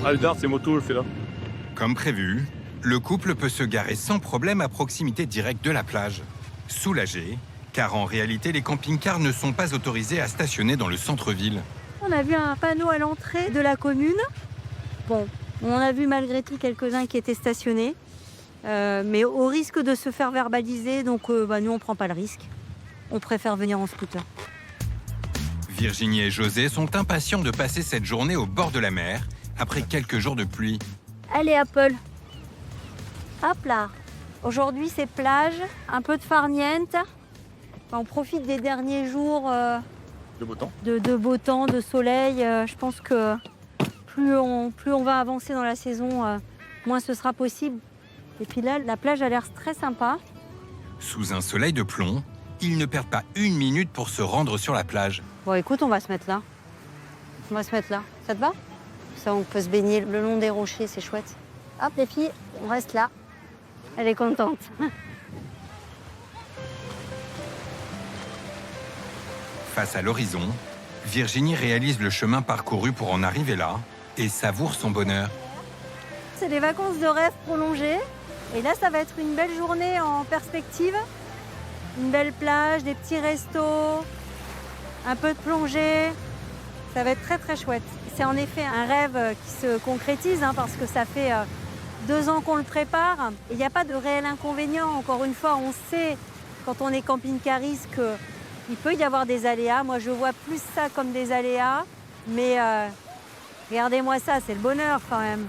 [SPEAKER 11] Aldar, c'est moto, le fait là.
[SPEAKER 1] Comme prévu, le couple peut se garer sans problème à proximité directe de la plage. Soulagé, car en réalité, les camping-cars ne sont pas autorisés à stationner dans le centre-ville.
[SPEAKER 10] On a vu un panneau à l'entrée de la commune. Bon, on en a vu malgré tout quelques-uns qui étaient stationnés. Mais au risque de se faire verbaliser, donc nous, on prend pas le risque. On préfère venir en scooter.
[SPEAKER 1] Virginie et José sont impatients de passer cette journée au bord de la mer, après quelques jours de pluie.
[SPEAKER 10] Allez, Apple. Hop là. Aujourd'hui, c'est plage, un peu de farniente. On profite des derniers jours
[SPEAKER 11] de beau temps.
[SPEAKER 10] De beau temps, de soleil. Je pense que plus on va avancer dans la saison, moins ce sera possible. Et puis là, la plage a l'air très sympa.
[SPEAKER 1] Sous un soleil de plomb, ils ne perdent pas une minute pour se rendre sur la plage.
[SPEAKER 10] Bon, écoute, on va se mettre là. On va se mettre là. Ça te va? Ça, on peut se baigner le long des rochers, c'est chouette. Hop, les filles, on reste là. Elle est contente.
[SPEAKER 1] Face à l'horizon, Virginie réalise le chemin parcouru pour en arriver là et savoure son bonheur.
[SPEAKER 10] C'est des vacances de rêve prolongées. Et là, ça va être une belle journée en perspective. Une belle plage, des petits restos, un peu de plongée. Ça va être très très chouette. C'est en effet un rêve qui se concrétise parce que ça fait 2 ans qu'on le prépare. Il n'y a pas de réel inconvénient. Encore une fois, on sait quand on est camping-cariste qu'il peut y avoir des aléas. Moi, je vois plus ça comme des aléas. Mais regardez-moi ça, c'est le bonheur quand même.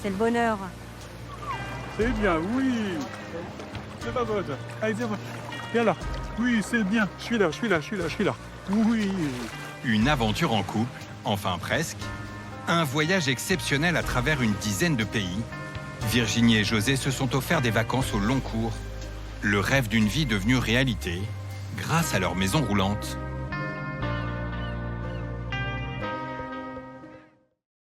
[SPEAKER 10] C'est le bonheur.
[SPEAKER 11] C'est bien, oui. C'est pas bon. Allez, viens, viens là. Oui, c'est bien. Je suis là. Oui.
[SPEAKER 1] Une aventure en couple, enfin presque. Un voyage exceptionnel à travers une dizaine de pays. Virginie et José se sont offerts des vacances au long cours. Le rêve d'une vie devenue réalité grâce à leur maison roulante.